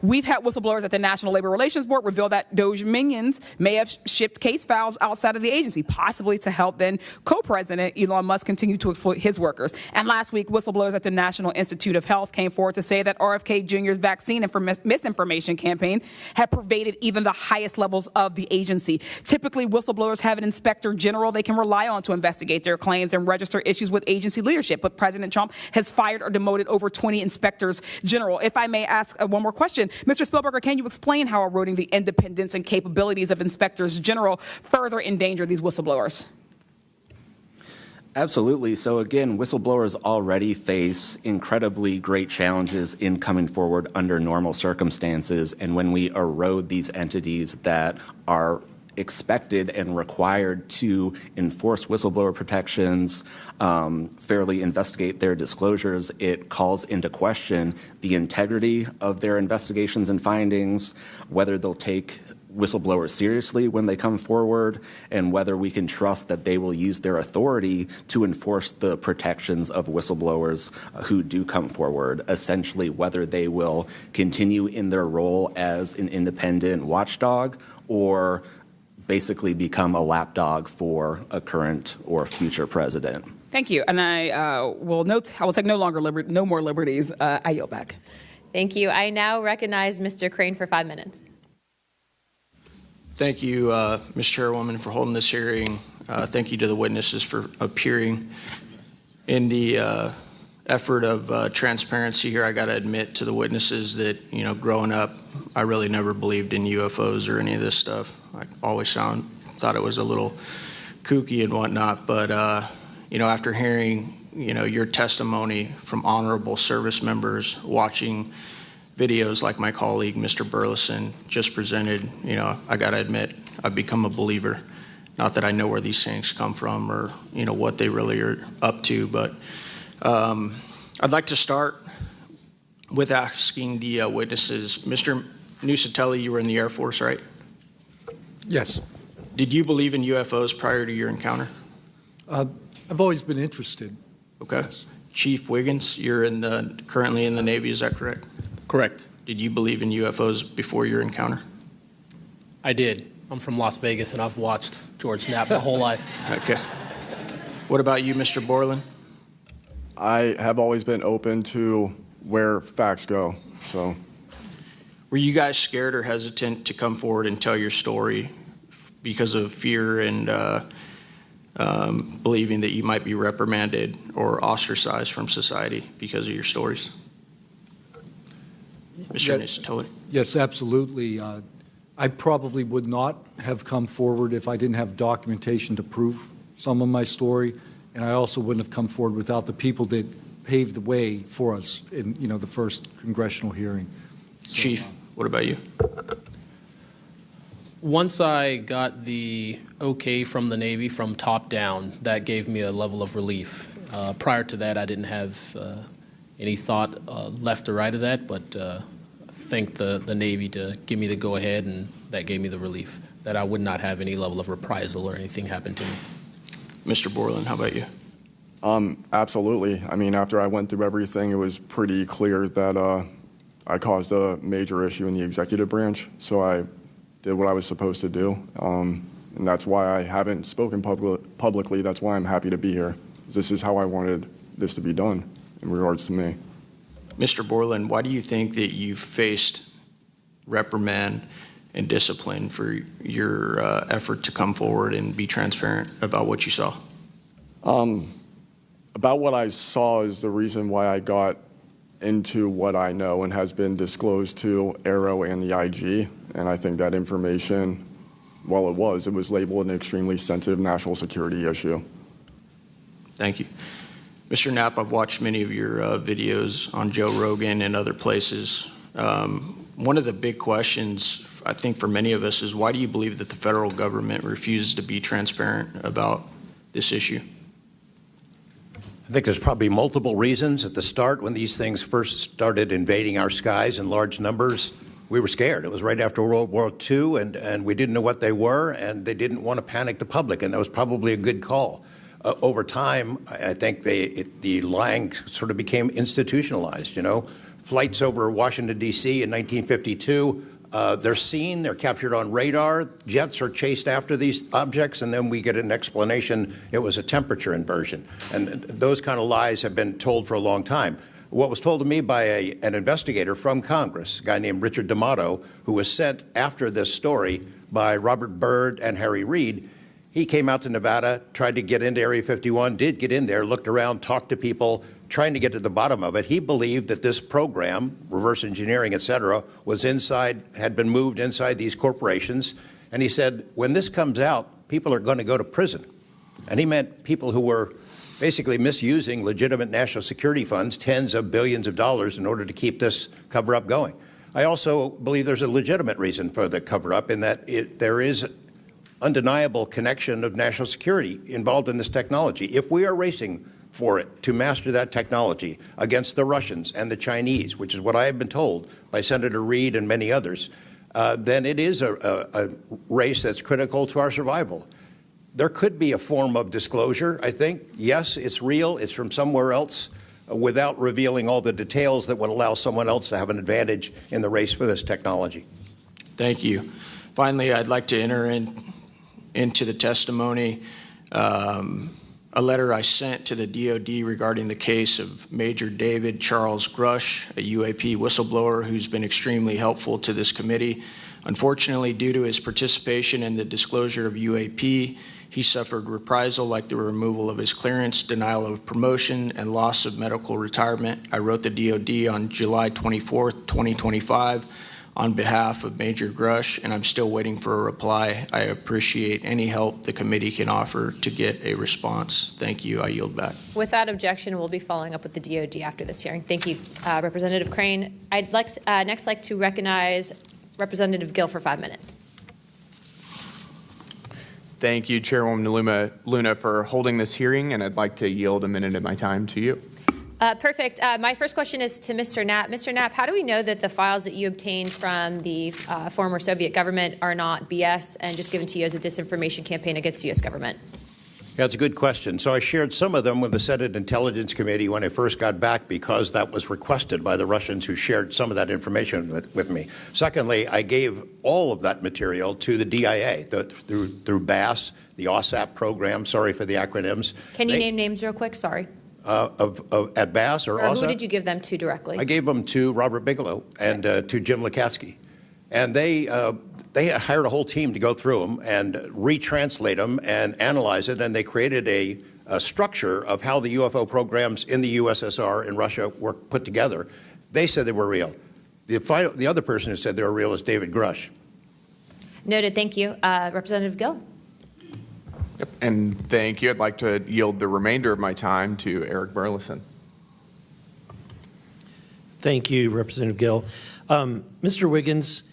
We've had whistleblowers at the National Labor Relations Board reveal that DOJ minions may have shipped case files outside of the agency, possibly to help then co-president Elon Musk continue to exploit his workers. And last week, whistleblowers at the National Institute of Health came forward to say that RFK Jr.'s vaccine misinformation campaign had pervaded even the highest levels of the agency. Typically, whistleblowers have an inspector general they can rely on to investigate their claims and register issues with agency leadership. But President Trump has fired or demoted over 20 inspectors general. If I may ask one more question, Mr. Spielberger, can you explain how eroding the independence and capabilities of inspectors general further endanger these whistleblowers? Absolutely. So again, whistleblowers already face incredibly great challenges in coming forward under normal circumstances. And when we erode these entities that are expected and required to enforce whistleblower protections, fairly investigate their disclosures, it calls into question the integrity of their investigations and findings, whether they'll take whistleblowers seriously when they come forward, and whether we can trust that they will use their authority to enforce the protections of whistleblowers who do come forward, essentially whether they will continue in their role as an independent watchdog or basically become a lapdog for a current or future president. Thank you. And I will take no more liberties. I yield back. Thank you. I now recognize Mr. Crane for 5 minutes. Thank you, Ms. Chairwoman, for holding this hearing. Thank you to the witnesses for appearing. In the effort of transparency here, I got to admit to the witnesses that, growing up, I really never believed in UFOs or any of this stuff. I always thought it was a little kooky and whatnot. But, after hearing, your testimony from honorable service members, watching videos like my colleague, Mr. Burleson, just presented, I got to admit, I've become a believer. Not that I know where these things come from or, what they really are up to, but I'd like to start with asking the witnesses. Mr. Nusatelli, you were in the Air Force, right? Yes. Did you believe in UFOs prior to your encounter? I've always been interested. Okay. Yes. Chief Wiggins, you're currently in the Navy, is that correct? Correct. Did you believe in UFOs before your encounter? I did. I'm from Las Vegas, and I've watched George Knapp my whole life. Okay. What about you, Mr. Borland? I have always been open to where facts go. So, were you guys scared or hesitant to come forward and tell your story because of fear and believing that you might be reprimanded or ostracized from society because of your stories? Mr. Nusatelli? Yes, absolutely. I probably would not have come forward if I didn't have documentation to prove some of my story. and I also wouldn't have come forward without the people that paved the way for us in, the first congressional hearing. So, Chief, what about you? Once I got the okay from the Navy from top down, that gave me a level of relief. Prior to that, I didn't have any thought left or right of that, but thanked the Navy to give me the go-ahead, and that gave me the relief that I would not have any level of reprisal or anything happen to me. Mr. Borland, how about you? Absolutely. I mean, after I went through everything, it was pretty clear that I caused a major issue in the executive branch, so I did what I was supposed to do, and that's why I haven't spoken publicly. That's why I'm happy to be here. This is how I wanted this to be done in regards to me. Mr. Borland, why do you think that you faced reprimand and discipline for your effort to come forward and be transparent about what you saw? About what I saw is the reason why I got into what I know and has been disclosed to Aero and the IG. And I think that information, well, it was labeled an extremely sensitive national security issue. Thank you. Mr. Knapp, I've watched many of your videos on Joe Rogan and other places. One of the big questions, I think, for many of us is why do you believe that the federal government refuses to be transparent about this issue? I think there's probably multiple reasons. At the start, when these things first started invading our skies in large numbers, we were scared. It was right after World War II, and we didn't know what they were, and they didn't want to panic the public, and that was probably a good call. Over time, I think the lying sort of became institutionalized, Flights over Washington, D.C. in 1952, they're seen, they're captured on radar, jets are chased after these objects, and then we get an explanation it was a temperature inversion. And those kind of lies have been told for a long time. What was told to me by an investigator from Congress, a guy named Richard D'Amato, who was sent after this story by Robert Byrd and Harry Reid, he came out to Nevada, tried to get into Area 51, did get in there, looked around, talked to people, trying to get to the bottom of it. He believed that this program, reverse engineering, et cetera, was inside, had been moved inside these corporations. And he said, when this comes out, people are going to go to prison. And he meant people who were basically misusing legitimate national security funds, tens of billions of dollars, in order to keep this cover-up going. I also believe there's a legitimate reason for the cover-up in that there is undeniable connection of national security involved in this technology. If we are racing for it to master that technology against the Russians and the Chinese, which is what I have been told by Senator Reid and many others, then it is a race that's critical to our survival. There could be a form of disclosure, I think. Yes, it's real. It's from somewhere else, without revealing all the details that would allow someone else to have an advantage in the race for this technology. Thank you. Finally, I'd like to enter into the testimony a letter I sent to the DoD regarding the case of Major David Charles Grush, a UAP whistleblower who's been extremely helpful to this committee. Unfortunately, due to his participation in the disclosure of UAP, he suffered reprisal like the removal of his clearance, denial of promotion, and loss of medical retirement. I wrote the DoD on July 24, 2025, on behalf of Major Grush, and I'm still waiting for a reply. I appreciate any help the committee can offer to get a response. Thank you. I yield back. Without objection, we'll be following up with the DoD after this hearing. Thank you, Representative Crane. I'd next like to recognize Representative Gill for 5 minutes. Thank you, Chairwoman Luna, for holding this hearing, and I'd like to yield a minute of my time to you. Perfect. My first question is to Mr. Knapp. Mr. Knapp, how do we know that the files that you obtained from the former Soviet government are not BS and just given to you as a disinformation campaign against the U.S. government? Yeah, it's a good question. So I shared some of them with the Senate Intelligence Committee when I first got back because that was requested by the Russians who shared some of that information with me. Secondly, I gave all of that material to the DIA through BASS, the OSAP program. Sorry for the acronyms. Can you name names real quick? Sorry. At BASS or OSAP? Who did you give them to directly? I gave them to Robert Bigelow and to Jim Lukatsky. And they hired a whole team to go through them and retranslate them and analyze it, and they created a structure of how the UFO programs in the USSR and Russia were put together. They said they were real. The other person who said they were real is David Grush. Noted. Thank you. Representative Gill. Yep. And thank you. I'd like to yield the remainder of my time to Eric Burleson. Thank you, Representative Gill. Mr. Wiggins,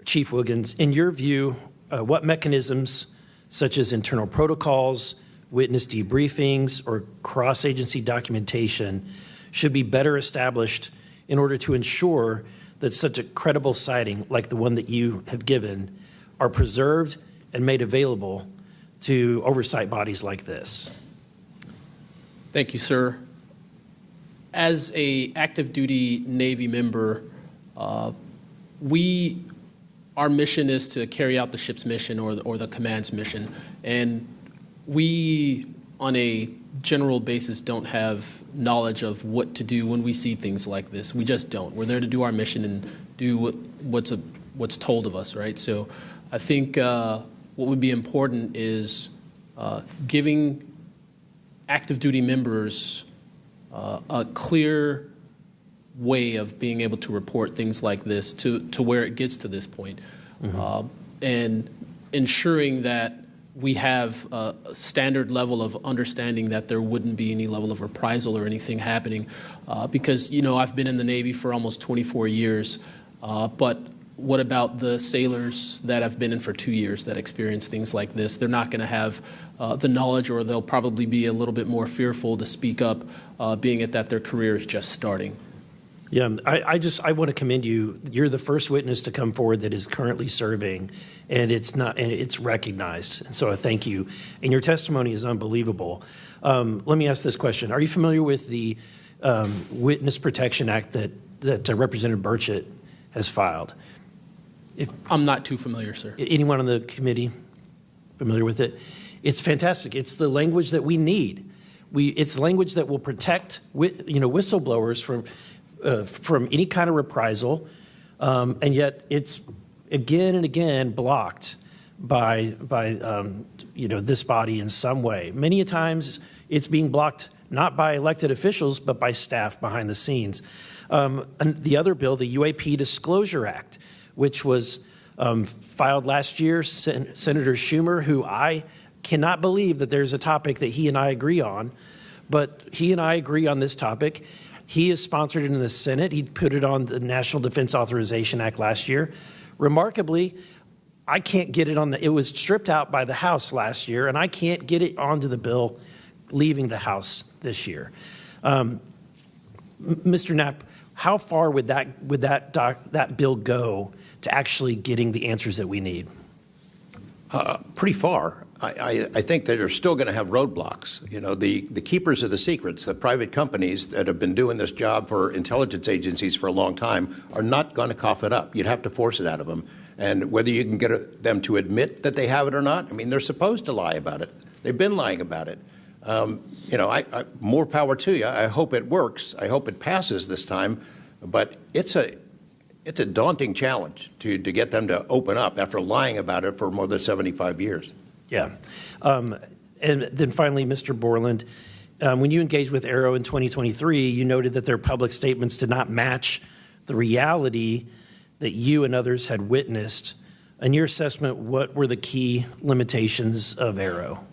Chief Wiggins, in your view, what mechanisms such as internal protocols, witness debriefings, or cross-agency documentation should be better established in order to ensure that such a credible sighting like the one that you have given are preserved and made available to oversight bodies like this? Thank you, sir. As a active duty Navy member, our mission is to carry out the ship's mission or the command's mission, and we, on a general basis, don't have knowledge of what to do when we see things like this. We just don't. We're there to do our mission and do what's told of us, right? So I think what would be important is giving active duty members a clear way of being able to report things like this to where it gets to this point, and ensuring that we have a standard level of understanding that there wouldn't be any level of reprisal or anything happening, because I've been in the Navy for almost 24 years, but what about the sailors that have been in for 2 years that experience things like this? They're not going to have the knowledge, or they'll probably be a little bit more fearful to speak up, being it that their career is just starting. Yeah, I want to commend you. You're the first witness to come forward that is currently serving, and it's recognized. And so I thank you. And your testimony is unbelievable. Let me ask this question: are you familiar with the Witness Protection Act that Representative Burchett has filed? I'm not too familiar, sir. Anyone on the committee familiar with it? It's fantastic. It's the language that we need. It's language that will protect whistleblowers from any kind of reprisal, and yet it's again and again blocked by this body in some way. Many a times it's being blocked not by elected officials but by staff behind the scenes. And the other bill, the UAP Disclosure Act, which was filed last year, Senator Schumer, who I cannot believe that there's a topic that he and I agree on, but he and I agree on this topic. He has sponsored it in the Senate. He put it on the National Defense Authorization Act last year. Remarkably, I can't get it it was stripped out by the House last year, and I can't get it onto the bill leaving the House this year. Mr. Knapp, how far would that bill go to actually getting the answers that we need? Pretty far. I think that they're still going to have roadblocks. The keepers of the secrets, the private companies that have been doing this job for intelligence agencies for a long time, are not going to cough it up. You'd have to force it out of them. And whether you can get them to admit that they have it or not, they're supposed to lie about it. They've been lying about it. More power to you. I hope it works. I hope it passes this time. But it's a daunting challenge to get them to open up after lying about it for more than 75 years. Yeah. And then finally, Mr. Borland, when you engaged with Arrow in 2023, you noted that their public statements did not match the reality that you and others had witnessed. In your assessment, what were the key limitations of Arrow?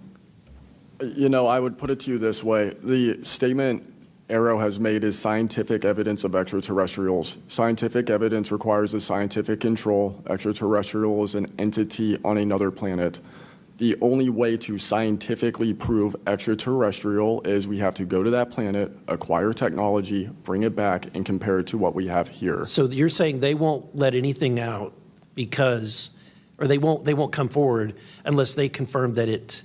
I would put it to you this way. The statement Arrow has made is scientific evidence of extraterrestrials. Scientific evidence requires a scientific control. Extraterrestrial is an entity on another planet. The only way to scientifically prove extraterrestrial is we have to go to that planet, acquire technology, bring it back, and compare it to what we have here. So you're saying they won't let anything out or they won't come forward unless they confirm that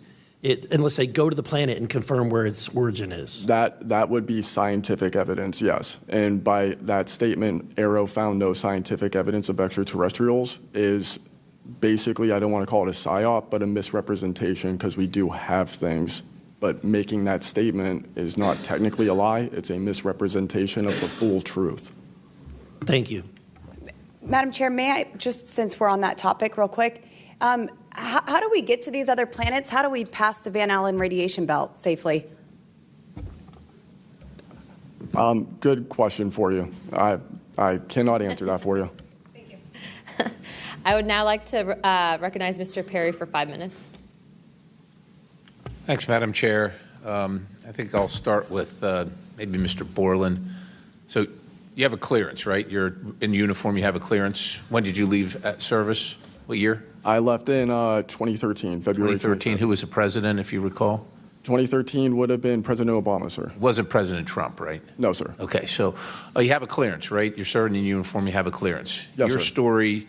unless they go to the planet and confirm where its origin is? That would be scientific evidence, yes. And by that statement, Arrow found no scientific evidence of extraterrestrials is basically, I don't want to call it a psyop, but a misrepresentation, because we do have things. But making that statement is not technically a lie. It's a misrepresentation of the full truth. Thank you. Madam Chair, may I, just since we're on that topic real quick, how do we get to these other planets? How do we pass the Van Allen radiation belt safely? Good question for you. I cannot answer that for you. Thank you. I would now like to recognize Mr. Perry for 5 minutes. Thanks, Madam Chair. I think I'll start with maybe Mr. Borland. So you have a clearance, right? You're in uniform, you have a clearance. When did you leave service? What year? I left in 2013, February 2013. Who was the president, if you recall? 2013 would have been President Obama, sir. Wasn't President Trump, right? No, sir. Okay, so you have a clearance, right? You're serving in uniform, you have a clearance. Yes, Your sir. story,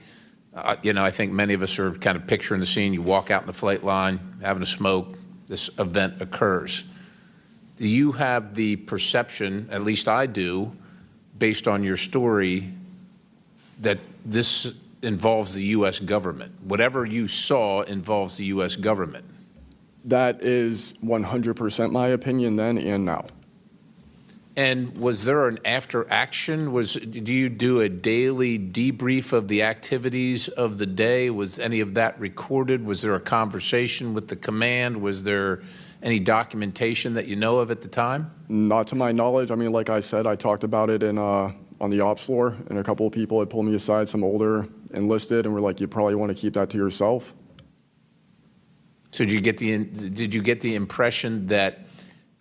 I think many of us are kind of picturing the scene. You walk out in the flight line, having a smoke, this event occurs. Do you have the perception, at least I do, based on your story, that this involves the U.S. government? Whatever you saw involves the U.S. government. That is 100% my opinion then and now. And was there an after action? Do you do a daily debrief of the activities of the day? Was any of that recorded? Was there a conversation with the command? Was there any documentation that you know of at the time? Not to my knowledge. I mean, like I said, I talked about it on the ops floor, and a couple of people had pulled me aside, some older enlisted, and were like, you probably want to keep that to yourself. So did you get the impression that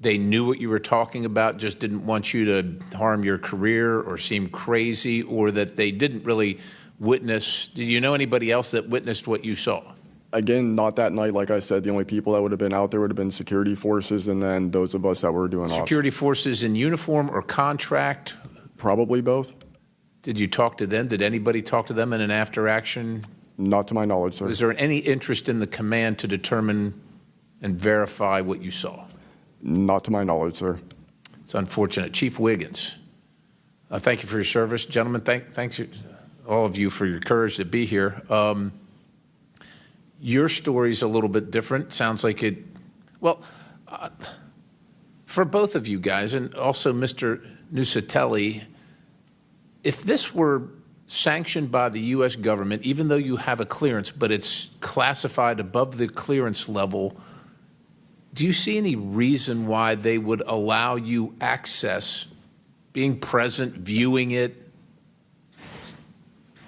they knew what you were talking about, just didn't want you to harm your career or seem crazy, or that they didn't really witness? Did you know anybody else that witnessed what you saw? Again, not that night. Like I said, the only people that would have been out there would have been security forces, and then those of us that were doing ops. Security forces in uniform or contract? Probably both. Did you talk to them? Did anybody talk to them in an after action? Not to my knowledge, sir. Was there any interest in the command to determine and verify what you saw? Not to my knowledge, sir. It's unfortunate. Chief Wiggins, thank you for your service. Gentlemen, thanks all of you for your courage to be here. Your story's a little bit different. Sounds like it, well, for both of you guys, and also Mr. Nusatelli, if this were sanctioned by the U.S. government, even though you have a clearance, but it's classified above the clearance level, do you see any reason why they would allow you access, being present, viewing it,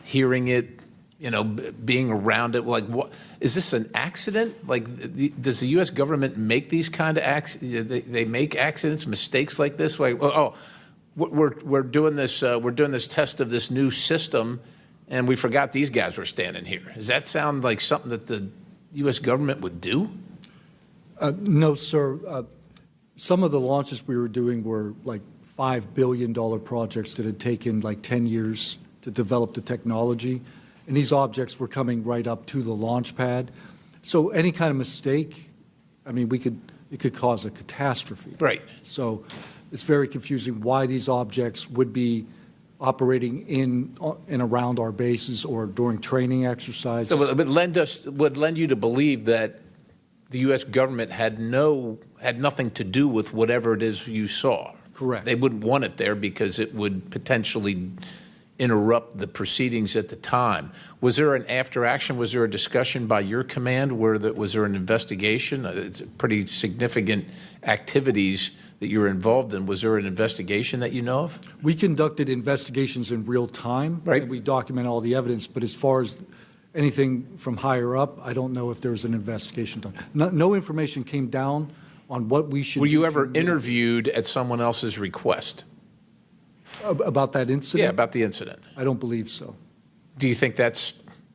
hearing it, being around it? Like, what is this, an accident? Like, does the U.S. government make these kind of accidents? They make accidents, mistakes like this? Like, we're doing this test of this new system, and we forgot these guys were standing here. Does that sound like something that the U.S. government would do? No, sir. Some of the launches we were doing were like $5 billion projects that had taken like 10 years to develop the technology. And these objects were coming right up to the launch pad. So any kind of mistake, I mean, it could cause a catastrophe. Right. So it's very confusing why these objects would be operating in and around our bases or during training exercises. So it would lend you to believe that the U.S. government had nothing to do with whatever it is you saw. Correct. They wouldn't want it there because it would potentially interrupt the proceedings at the time. Was there an after action? Was there a discussion by your command? Was there an investigation? It's pretty significant activities that you were involved in. Was there an investigation that you know of? We conducted investigations in real time. Right. And we document all the evidence. But as far as anything from higher up, I don't know if there was an investigation done. No information came down on what we should do. Were you ever interviewed at someone else's request? About that incident? Yeah, about the incident. I don't believe so. Do you think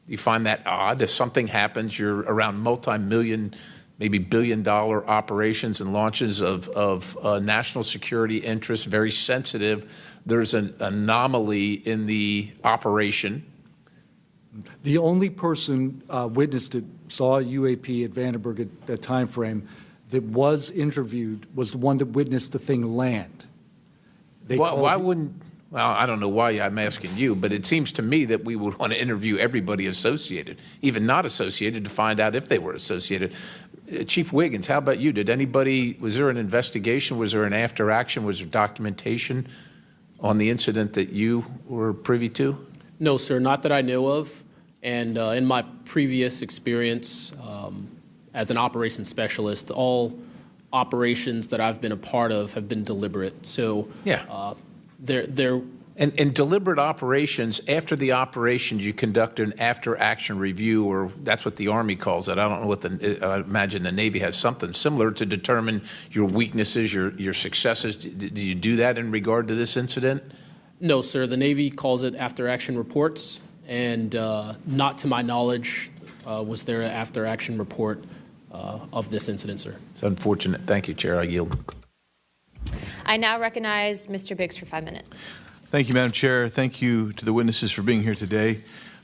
you find that odd? If something happens, you're around multi-million, maybe billion-dollar operations and launches of national security interests, very sensitive. There's an anomaly in the operation. The only person witnessed it, saw a UAP at Vandenberg at that time frame, that was interviewed was the one that witnessed the thing land. Why wouldn't, well, I don't know why I'm asking you, but it seems to me that we would want to interview everybody associated, even not associated, to find out if they were associated. Chief Wiggins, how about you? Was there an investigation? Was there an after action? Was there documentation on the incident that you were privy to? No, sir, not that I know of. And in my previous experience as an operations specialist, all operations that I've been a part of have been deliberate. So yeah. There And deliberate operations, after the operations, you conduct an after-action review, or that's what the Army calls it. I don't know what I imagine the Navy has something similar to determine your weaknesses, your successes. Do you do that in regard to this incident? No, sir. The Navy calls it after-action reports, and not to my knowledge was there an after-action report of this incident, sir. It's unfortunate. Thank you, Chair. I yield. I now recognize Mr. Biggs for 5 minutes. Thank you, Madam Chair. Thank you to the witnesses for being here today.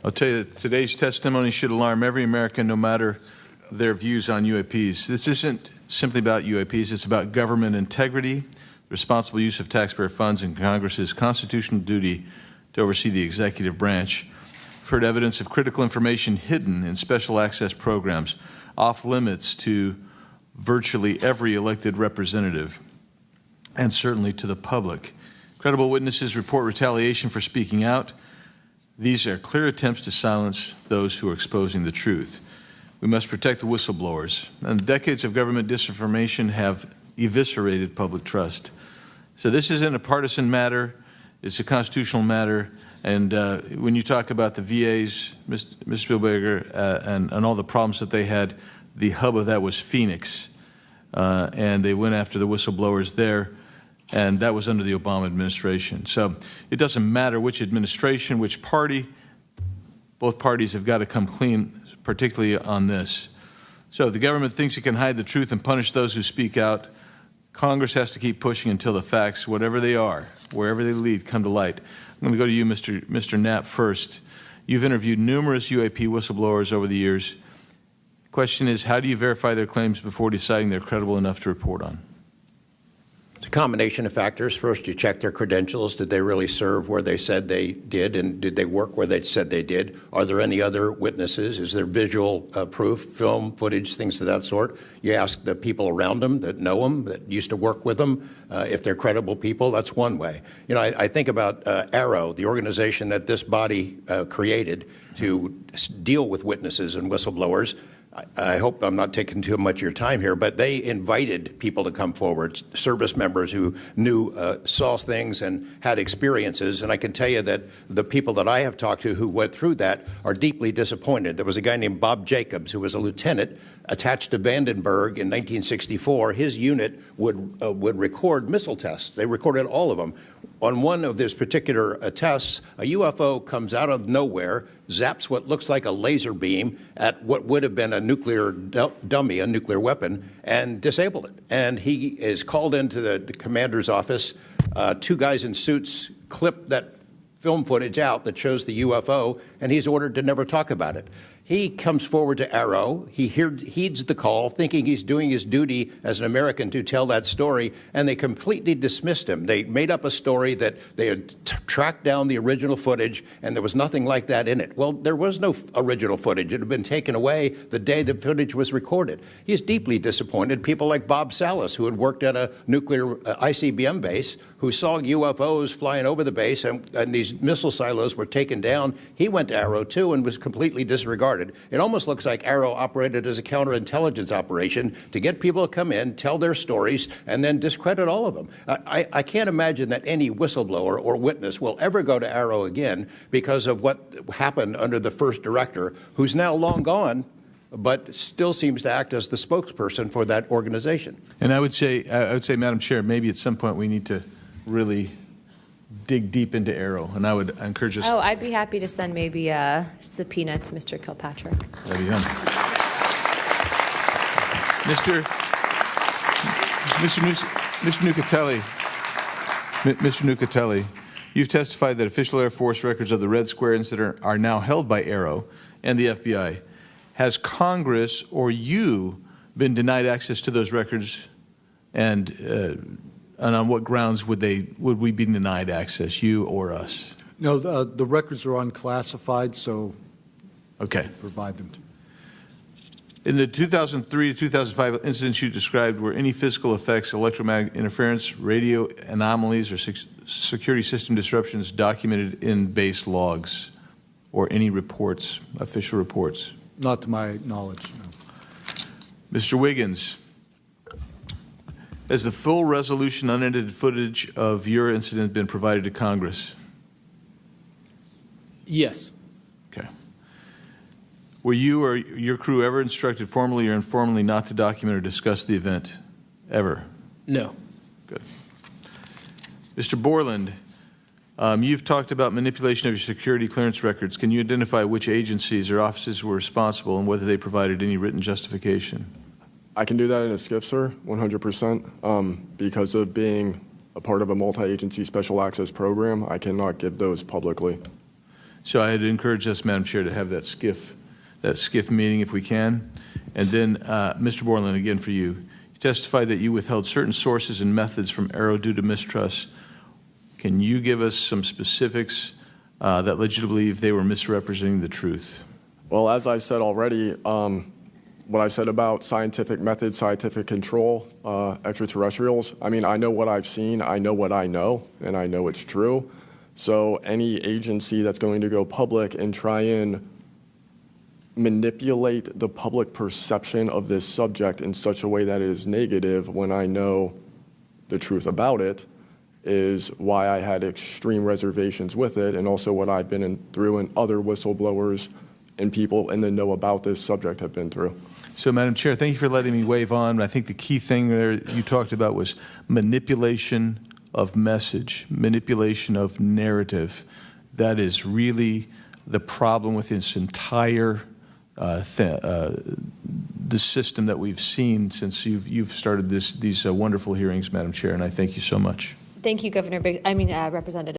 I'll tell you that today's testimony should alarm every American, no matter their views on UAPs. This isn't simply about UAPs. It's about government integrity, responsible use of taxpayer funds, and Congress's constitutional duty to oversee the executive branch. We've heard evidence of critical information hidden in special access programs, off limits to virtually every elected representative, and certainly to the public. Credible witnesses report retaliation for speaking out. These are clear attempts to silence those who are exposing the truth. We must protect the whistleblowers. And decades of government disinformation have eviscerated public trust. So this isn't a partisan matter. It's a constitutional matter. And when you talk about the VAs, Ms. Spielberger, and all the problems that they had, the hub of that was Phoenix. And they went after the whistleblowers there. And that was under the Obama administration. So it doesn't matter which administration, which party, both parties have got to come clean, particularly on this. So if the government thinks it can hide the truth and punish those who speak out, Congress has to keep pushing until the facts, whatever they are, wherever they lead, come to light. I'm going to go to you, Mr. Knapp, first. You've interviewed numerous UAP whistleblowers over the years. The question is, how do you verify their claims before deciding they're credible enough to report on? It's a combination of factors. First, you check their credentials. Did they really serve where they said they did, and did they work where they said they did? Are there any other witnesses? Is there visual proof, film, footage, things of that sort? You ask the people around them that know them, that used to work with them, if they're credible people. That's one way. You know, I think about AARO, the organization that this body created to deal with witnesses and whistleblowers. I hope I'm not taking too much of your time here, but they invited people to come forward, service members who knew, saw things and had experiences. And I can tell you that the people that I have talked to who went through that are deeply disappointed. There was a guy named Bob Jacobs who was a lieutenant attached to Vandenberg in 1964. His unit would record missile tests. They recorded all of them. On one of these particular tests, a UFO comes out of nowhere, zaps what looks like a laser beam at what would have been a nuclear dummy, a nuclear weapon, and disabled it. And he is called into the commander's office. Two guys in suits clip that film footage out that shows the UFO, and he's ordered to never talk about it. He comes forward to AARO. He heeds the call, thinking he's doing his duty as an American to tell that story, and they completely dismissed him. They made up a story that they had tracked down the original footage, and there was nothing like that in it. Well, there was no original footage. It had been taken away the day the footage was recorded. He's deeply disappointed. People like Bob Salas, who had worked at a nuclear ICBM base, who saw UFOs flying over the base, and these missile silos were taken down. He went to AARO, too, and was completely disregarded. It almost looks like AARO operated as a counterintelligence operation to get people to come in, tell their stories, and then discredit all of them. I can't imagine that any whistleblower or witness will ever go to AARO again because of what happened under the first director, who's now long gone, but still seems to act as the spokesperson for that organization. And I would say, Madam Chair, maybe at some point we need to really dig deep into AARO, and I would encourage us. Oh, I'd be happy to send maybe a subpoena to Mr. Kilpatrick. That'd be Mr. Nucatelli, you've testified that official Air Force records of the Red Square incident are now held by AARO and the FBI. Has Congress or you been denied access to those records, and on what grounds would we be denied access, you or us? No, the records are unclassified, so okay, provide them to. In the 2003 to 2005 incidents you described, were any physical effects, electromagnetic interference, radio anomalies, or security system disruptions documented in base logs or any reports, official reports? Not to my knowledge, no. Mr. Wiggins, has the full resolution unedited footage of your incident been provided to Congress? Yes. Okay. Were you or your crew ever instructed formally or informally not to document or discuss the event? Ever? No. Good. Mr. Borland, you've talked about manipulation of your security clearance records. Can you identify which agencies or offices were responsible and whether they provided any written justification? I can do that in a skiff, sir, 100%. Because of being a part of a multi-agency special access program, I cannot give those publicly. So I'd encourage us, Madam Chair, to have that skiff meeting if we can. And then, Mr. Borland, again for you. You testified that you withheld certain sources and methods from Arrow due to mistrust. Can you give us some specifics that led you to believe they were misrepresenting the truth? Well, as I said already, what I said about scientific methods, scientific control, extraterrestrials, I mean, I know what I've seen, I know what I know, and I know it's true. So any agency that's going to go public and try and manipulate the public perception of this subject in such a way that it is negative when I know the truth about it is why I had extreme reservations with it, and also what I've been through and other whistleblowers and people in the know about this subject have been through. So, Madam Chair, thank you for letting me wave on. I think the key thing there you talked about was manipulation of message, manipulation of narrative. That is really the problem with this entire the system that we've seen since you've started these wonderful hearings, Madam Chair, and I thank you so much. Thank you, Representative.